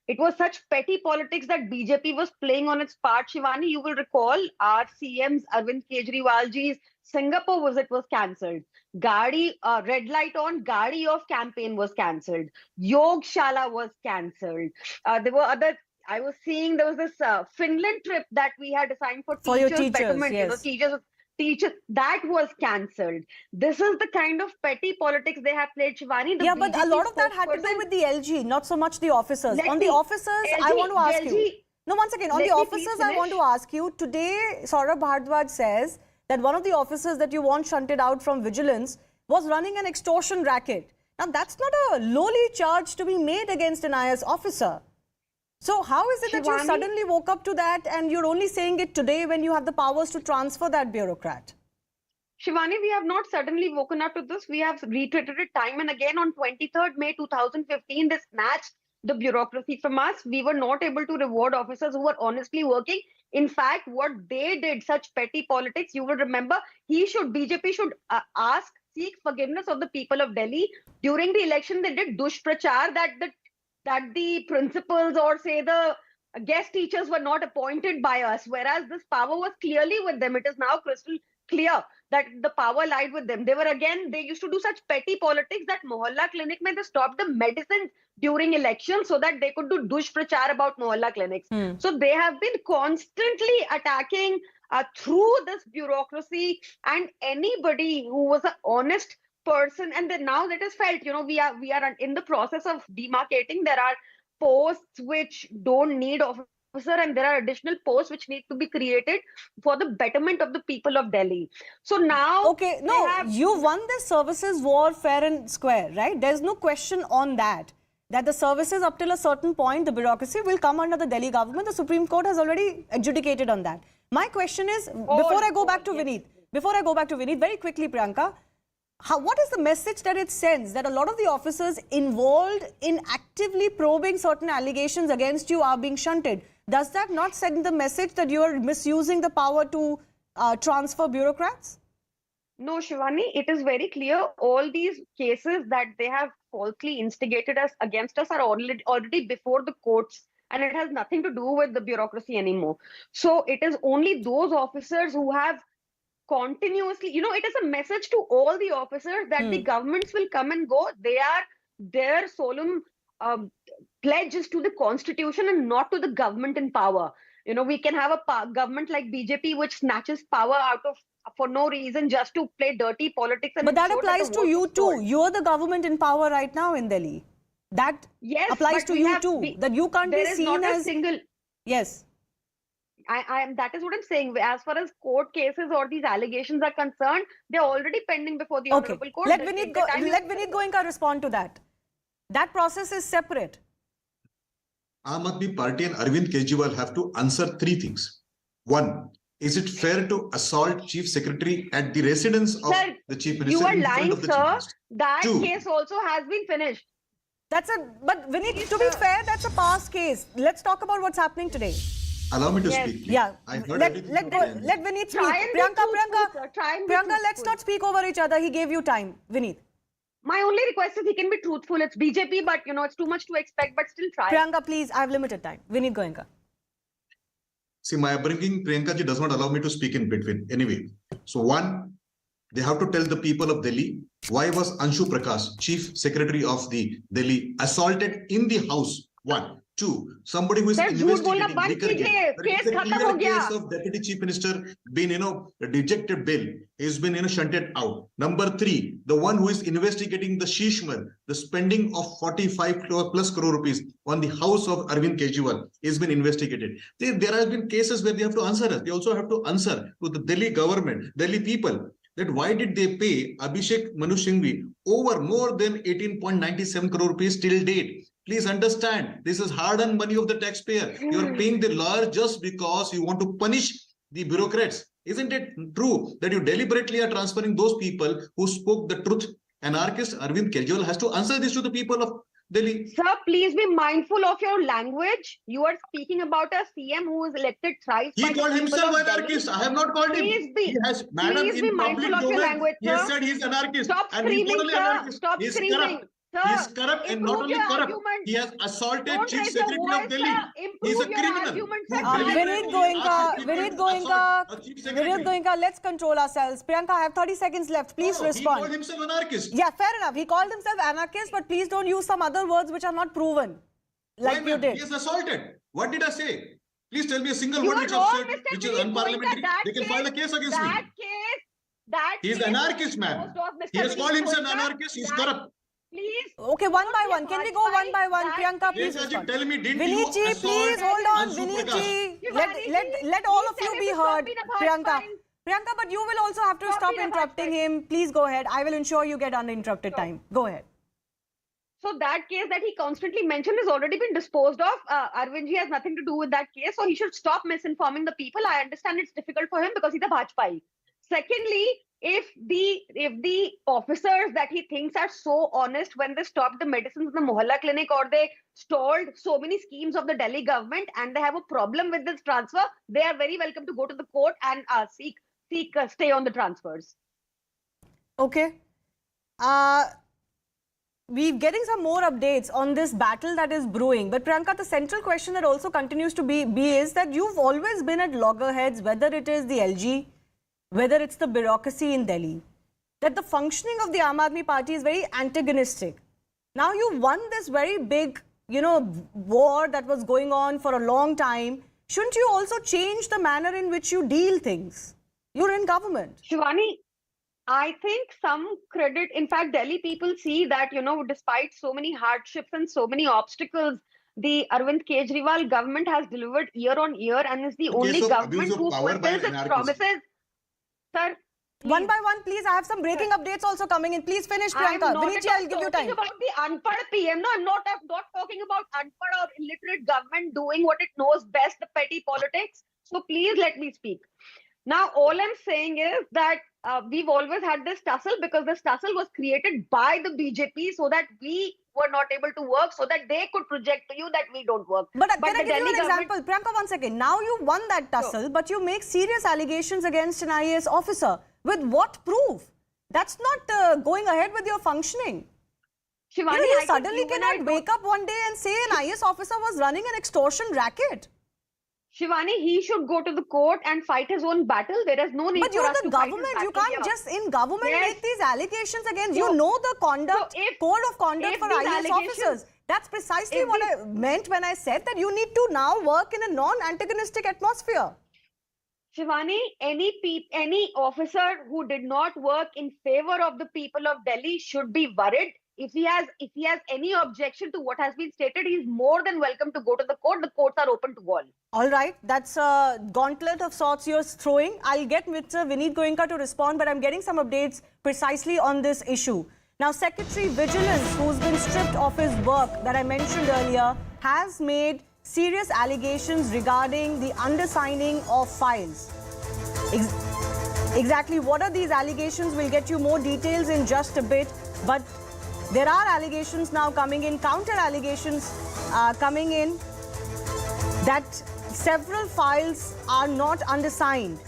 It was such petty politics that BJP was playing on its part, Shivani. You will recall our CM's Arvind Kejriwalji's Singapore visit was cancelled. Red light on, Gadi off campaign was cancelled. Yog Shala was cancelled. There were other. I was seeing there was this Finland trip that we had assigned for teachers. Your teachers, betterment. Yes. Teachers teachers, that was cancelled. This is the kind of petty politics they have played, Shivani. Yeah, but a lot of that had to do with the LG, not so much the officers. On the officers, I want to ask you. No, once again, on the officers, I want to ask you. Today, Saurabh Bhardwaj says that one of the officers that you want shunted out from vigilance was running an extortion racket. Now, that's not a lowly charge to be made against an IS officer. So how is it that you suddenly woke up to that and you're only saying it today when you have the powers to transfer that bureaucrat? Shivani, we have not suddenly woken up to this. We have reiterated it time and again. On 23rd May 2015, they snatched the bureaucracy from us. We were not able to reward officers who were honestly working. In fact, what they did, such petty politics, you will remember, BJP should seek forgiveness of the people of Delhi. During the election, they did dushprachar that the principals or say the guest teachers were not appointed by us, whereas this power was clearly with them. It is now crystal clear that the power lied with them. They used to do such petty politics that Mohalla clinic they stopped the medicines during elections so that they could do dushprachar about Mohalla clinics. So they have been constantly attacking through this bureaucracy and anybody who was an honest person, and then now that is felt, we are in the process of demarcating. There are posts which don't need officer, and there are additional posts which need to be created for the betterment of the people of Delhi. So now, okay, no, you won this services war fair and square, right? There's no question on that the services up till a certain point, the bureaucracy will come under the Delhi government. The Supreme Court has already adjudicated on that. My question is, before I go back to Vineet, very quickly, Priyanka, what is the message that it sends that a lot of the officers involved in actively probing certain allegations against you are being shunted? Does that not send the message that you are misusing the power to transfer bureaucrats? No, Shivani, it is very clear. All these cases that they have falsely instigated against us are already before the courts, and it has nothing to do with the bureaucracy anymore. So it is only those officers who have continuously, it is a message to all the officers that the governments will come and go. Their solemn pledge is to the constitution and not to the government in power. We can have a government like BJP which snatches power out of for no reason just to play dirty politics. But that applies to you too. You're the government in power right now in Delhi. That applies to you too. That you can't be seen as single. Yes. That is what I'm saying. As far as court cases or these allegations are concerned, they're already pending before the Honorable Court. Let Vineet Goenka respond to that. That process is separate. Aam Aadmi Party and Arvind Kejriwal have to answer three things. One, is it fair to assault Chief Secretary at the residence of the Chief Minister? You are lying, sir. That case also has been finished. But Vineet, to be fair, that's a past case. Let's talk about what's happening today. Allow me to speak. Yeah. Let Vineet speak. Priyanka, let's not speak over each other. He gave you time. Vineet. My only request is he can be truthful. It's BJP, but it's too much to expect, but still try. Priyanka, please, I have limited time. Vineet Goenka. See, my upbringing, Priyanka ji, does not allow me to speak in between. Anyway, so one, they have to tell the people of Delhi, why was Anshu Prakash, Chief Secretary of the Delhi, assaulted in the house? One. Two, somebody who is investigating the case of Deputy Chief Minister been, rejected bail, he's been, shunted out. Number three, the one who is investigating the Shishmar, the spending of 45 plus crore rupees on the house of Arvind Kejriwal has been investigated. There have been cases where they have to answer us. They also have to answer to the Delhi government, Delhi people, that why did they pay Abhishek Manu Singhvi over more than 18.97 crore rupees till date? Please understand, this is hard-earned money of the taxpayer. You are paying the lawyer just because you want to punish the bureaucrats. Isn't it true that you deliberately are transferring those people who spoke the truth? Anarchist Arvind Kejriwal has to answer this to the people of Delhi. Sir, please be mindful of your language. You are speaking about a CM who was elected thrice. He called himself anarchist. I have not called him. He has, madam, in public domain, he has said he is anarchist. Stop screaming, sir. Stop screaming. He is corrupt, and not only corrupt, he has assaulted Chief Secretary of Delhi. He is a criminal. Vineet Goenka, let's control ourselves. Priyanka, I have 30 seconds left. Please respond. He called himself anarchist. Yeah, fair enough. He called himself anarchist, but please don't use some other words which are not proven. Like you did. He is assaulted. What did I say? Please tell me a single You word are which wrong, I've said Mr. which is Dilip Goenka. unparliamentary. That They can file a case against me. He is an anarchist, man. He has called himself an anarchist. He's corrupt. Please. Okay, one by one. Can we go one by one? Priyanka, please Priyanka ji, respond. tell me, didn't Vinit you ji, assault please hold on. Anshu Vinit Prakash? ji, let all of you be heard. Priyanka, Priyanka, but you will also have to stop interrupting him. Please go ahead. I will ensure you get uninterrupted time. Go ahead. So that case that he constantly mentioned has already been disposed of. Arvindji has nothing to do with that case, so he should stop misinforming the people. I understand it's difficult for him because he's a Bhajpai. Secondly, if the officers that he thinks are so honest when they stopped the medicines in the Mohalla clinic or they stalled so many schemes of the Delhi government and they have a problem with this transfer, they are very welcome to go to the court and seek stay on the transfers. Okay. We're getting some more updates on this battle that is brewing. But Priyanka, the central question that also continues to be is that you've always been at loggerheads, whether it is the LG, whether it's the bureaucracy in Delhi, that the functioning of the Aam Aadmi Party is very antagonistic. Now you won this very big, war that was going on for a long time. Shouldn't you also change the manner in which you deal things? You're in government. Shivani, I think some credit, in fact, Delhi people see that, despite so many hardships and so many obstacles, the Arvind Kejriwal government has delivered year on year and is the only government who fulfills its promises. Sir, one by one, please. I have some breaking updates also coming in. Please finish, Priyanka. Vinit, I'll give you time. I'm talking about the unpad PM. No, I'm not talking about unpad or illiterate government doing what it knows best, the petty politics. So please let me speak. Now, all I'm saying is that we've always had this tussle because this tussle was created by the BJP so that we were not able to work, so that they could project to you that we don't work. But can I give you an example? Priyanka, 1 second. Now you won that tussle, but you make serious allegations against an IAS officer. With what proof? That's not going ahead with your functioning. Shivani, you suddenly cannot wake up one day and say an IAS officer was running an extortion racket. Shivani, he should go to the court and fight his own battle. There is no need for us to fight. But you're the government. You can't just in government make these allegations against. You know the conduct, code of conduct for IAS officers. That's precisely what I meant when I said that you need to now work in a non-antagonistic atmosphere. Shivani, any officer who did not work in favor of the people of Delhi should be worried. If he has any objection to what has been stated, he is more than welcome to go to the court. The courts are open to all. All right, that's a gauntlet of sorts you're throwing. I'll get Mr. Vinit Goenka to respond, but I'm getting some updates precisely on this issue. Now, Secretary Vigilance, who's been stripped of his work that I mentioned earlier, has made serious allegations regarding the undersigning of files. Exactly what are these allegations? We'll get you more details in just a bit, but there are allegations now coming in, counter allegations coming in that several files are not undersigned.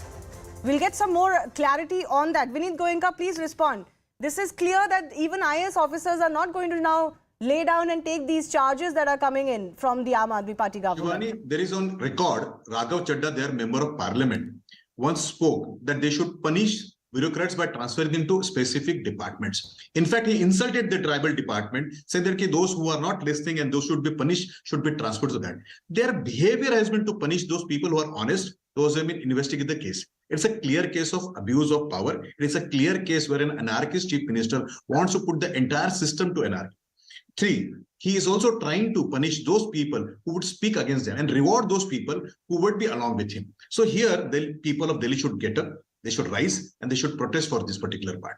We'll get some more clarity on that. Vinit Goenka, please respond. This is clear that even IAS officers are not going to now lay down and take these charges that are coming in from the Aam Aadmi Party government. Shivani, there is on record, Raghav Chadha, their member of parliament, once spoke that they should punish bureaucrats by transferring into specific departments. In fact, he insulted the tribal department, saying that those who are not listening and those should be punished should be transferred to that. Their behavior has been to punish those people who are honest, those who have been investigating the case. It's a clear case of abuse of power. It is a clear case where an anarchist chief minister wants to put the entire system to anarchy. 3, he is also trying to punish those people who would speak against them and reward those people who would be along with him. So here, the people of Delhi should get up, they should rise, and they should protest for this particular part.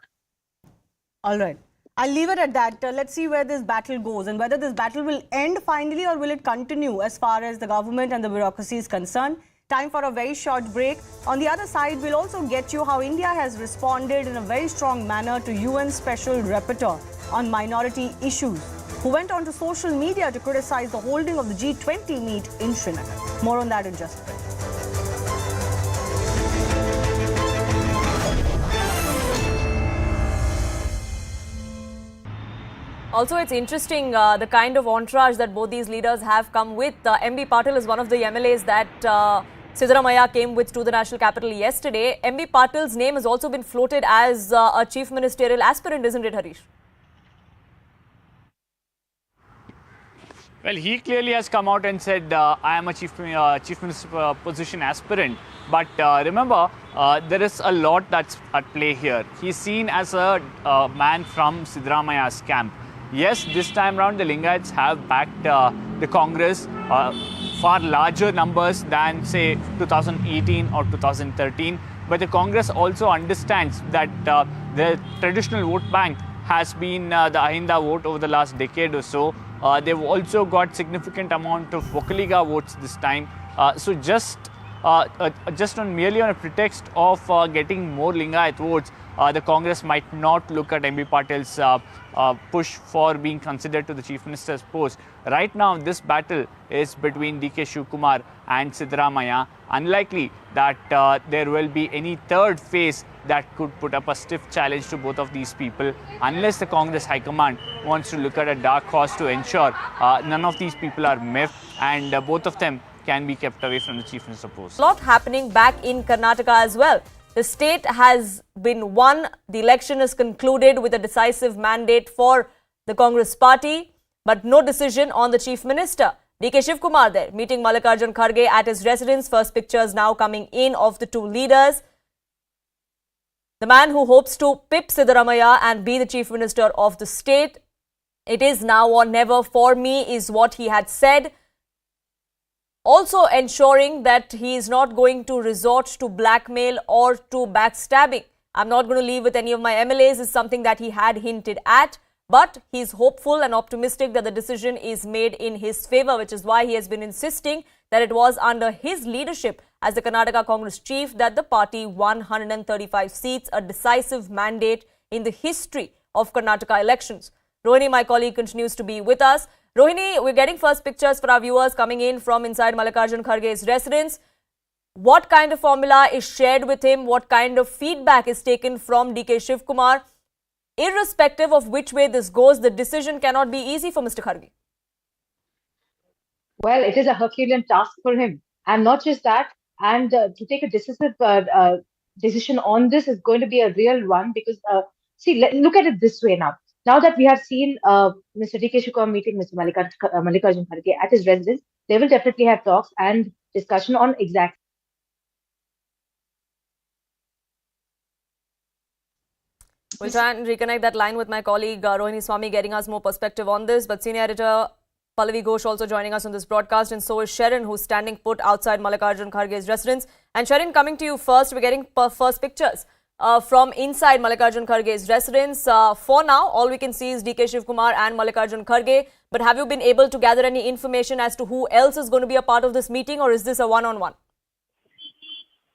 All right. I'll leave it at that. Let's see where this battle goes and whether this battle will end finally or will it continue as far as the government and the bureaucracy is concerned. Time for a very short break. On the other side, we'll also get you how India has responded in a very strong manner to UN Special Rapporteur on minority issues, who went onto social media to criticize the holding of the G20 meet in Srinagar. More on that in just a bit. Also, it's interesting the kind of entourage that both these leaders have come with. MB Patil is one of the MLAs that Siddaramaiah came with to the national capital yesterday. MB Patil's name has also been floated as a chief ministerial aspirant, isn't it, Harish? Well, he clearly has come out and said, I am a chief minister position aspirant. But remember, there is a lot that's at play here. He's seen as a man from Siddaramaiah's camp. Yes, this time round the Lingayats have backed the Congress far larger numbers than say 2018 or 2013. But the Congress also understands that the traditional vote bank has been the Ahinda vote over the last decade or so. They've also got significant amount of Vokaliga votes this time. So just merely on a pretext of getting more Lingayat votes, the Congress might not look at MB Patil's push for being considered to the Chief Minister's post. Right now, this battle is between DK Shivakumar and Siddaramaiah. Unlikely that there will be any third phase that could put up a stiff challenge to both of these people, unless the Congress High Command wants to look at a dark horse to ensure none of these people are miffed and both of them can be kept away from the Chief Minister post. A lot happening back in Karnataka as well. The state has been won. The election is concluded with a decisive mandate for the Congress party, but no decision on the Chief Minister. DK Shivakumar there, meeting Mallikarjun Kharge at his residence. First pictures now coming in of the two leaders. The man who hopes to pip Siddaramaiah and be the Chief Minister of the state. It is now or never for me is what he had said. Also ensuring that he is not going to resort to blackmail or to backstabbing. I'm not going to leave with any of my MLAs is something that he had hinted at. But he's hopeful and optimistic that the decision is made in his favour, which is why he has been insisting that it was under his leadership as the Karnataka Congress chief that the party won 135 seats, a decisive mandate in the history of Karnataka elections. Rohini, my colleague, continues to be with us. Rohini, we're getting first pictures for our viewers coming in from inside Mallikarjun Kharge's residence. What kind of formula is shared with him? What kind of feedback is taken from DK Shivakumar? Irrespective of which way this goes, the decision cannot be easy for Mr. Kharge. Well, it is a Herculean task for him. And not just that, and to take a decisive decision on this is going to be a real one because, look at it this way now. Now that we have seen Mr. DK Shivakumar meeting Mr. Mallikarjun Kharge at his residence, they will definitely have talks and discussion on exact. We'll try and reconnect that line with my colleague Rohini Swami, getting us more perspective on this. But senior editor Pallavi Ghosh also joining us on this broadcast, and so is Sharon, who's standing put outside Mallikarjun Kharge's residence. And Sharon, coming to you first, we're getting first pictures from inside Mallikarjun Kharge's residence. For now, all we can see is DK Shivakumar and Mallikarjun Kharge. But have you been able to gather any information as to who else is going to be a part of this meeting, or is this a one-on-one?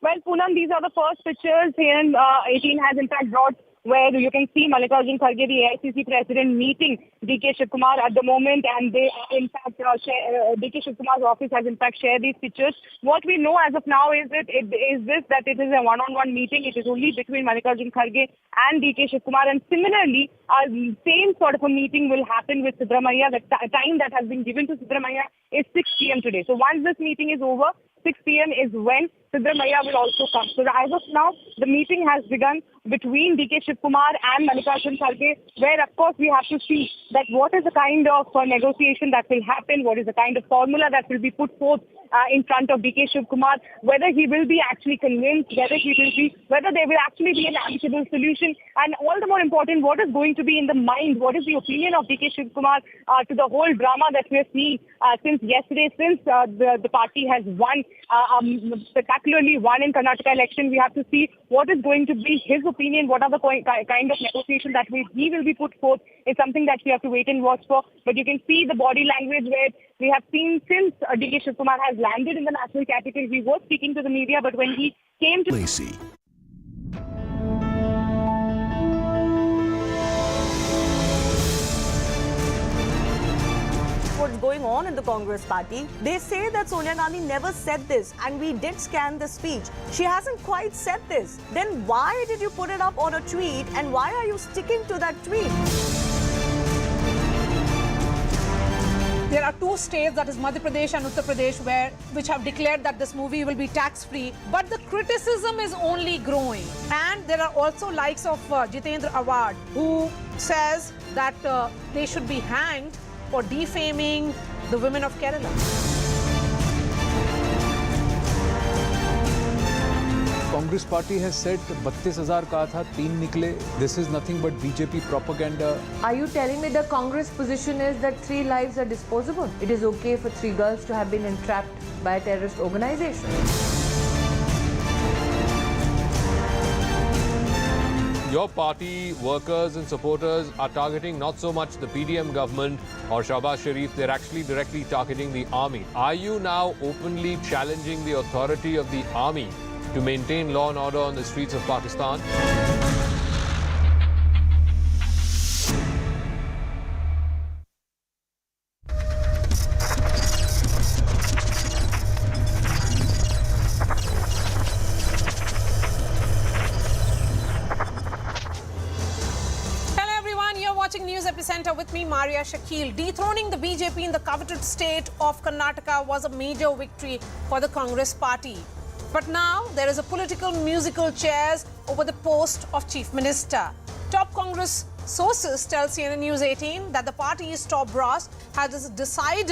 Well, Poonam, these are the first pictures here. 18 has in fact brought where you can see Mallikarjun Kharge, the AICC president, meeting DK Shivakumar at the moment, and they in fact DK Shivakumar's office has in fact shared these pictures. What we know as of now is that it is a one-on-one meeting. It is only between Mallikarjun Kharge and DK Shivakumar, and similarly, same sort of a meeting will happen with Siddaramaiah. The time that has been given to Siddaramaiah is 6 p.m. today. So once this meeting is over, 6 p.m. is when Siddaramaiah will also come. So as of now, the meeting has begun between DK Shivakumar and Mallikarjun Kharge, where of course we have to see that what is the kind of negotiation that will happen, what is the kind of formula that will be put forth in front of DK Shivakumar, whether he will be actually convinced, whether there will actually be an amicable solution, and all the more important, what is going to be in the mind, what is the opinion of DK Shivakumar to the whole drama that we are seeing since yesterday, since the party has won, spectacularly won in Karnataka election. We have to see what is going to be his opinion, what are the kind of negotiation that he will be put forth is something that we have to wait and watch for. But you can see the body language where we have seen since DK Shivakumar has landed in the national capital, he was speaking to the media, but when he came to what's going on in the Congress party. They say that Sonia Gandhi never said this, and we did scan the speech. She hasn't quite said this. Then why did you put it up on a tweet, and why are you sticking to that tweet? There are two states, that is Madhya Pradesh and Uttar Pradesh, which have declared that this movie will be tax-free. But the criticism is only growing. And there are also likes of Jitendra Awad, who says that they should be hanged for defaming the women of Kerala. Congress party has said 32,000 कहा था 3 निकले. This is nothing but BJP propaganda. Are you telling me the Congress position is that 3 lives are disposable? It is okay for 3 girls to have been entrapped by a terrorist organization? Your party workers and supporters are targeting not so much the PDM government or Shahbaz Sharif, they're actually directly targeting the army. Are you now openly challenging the authority of the army to maintain law and order on the streets of Pakistan? Watching News Epicenter with me, Maria Shakil. Dethroning the BJP in the coveted state of Karnataka was a major victory for the Congress party. But now there is a political musical chairs over the post of Chief Minister. Top Congress sources tell CNN News 18 that the party's top brass has decided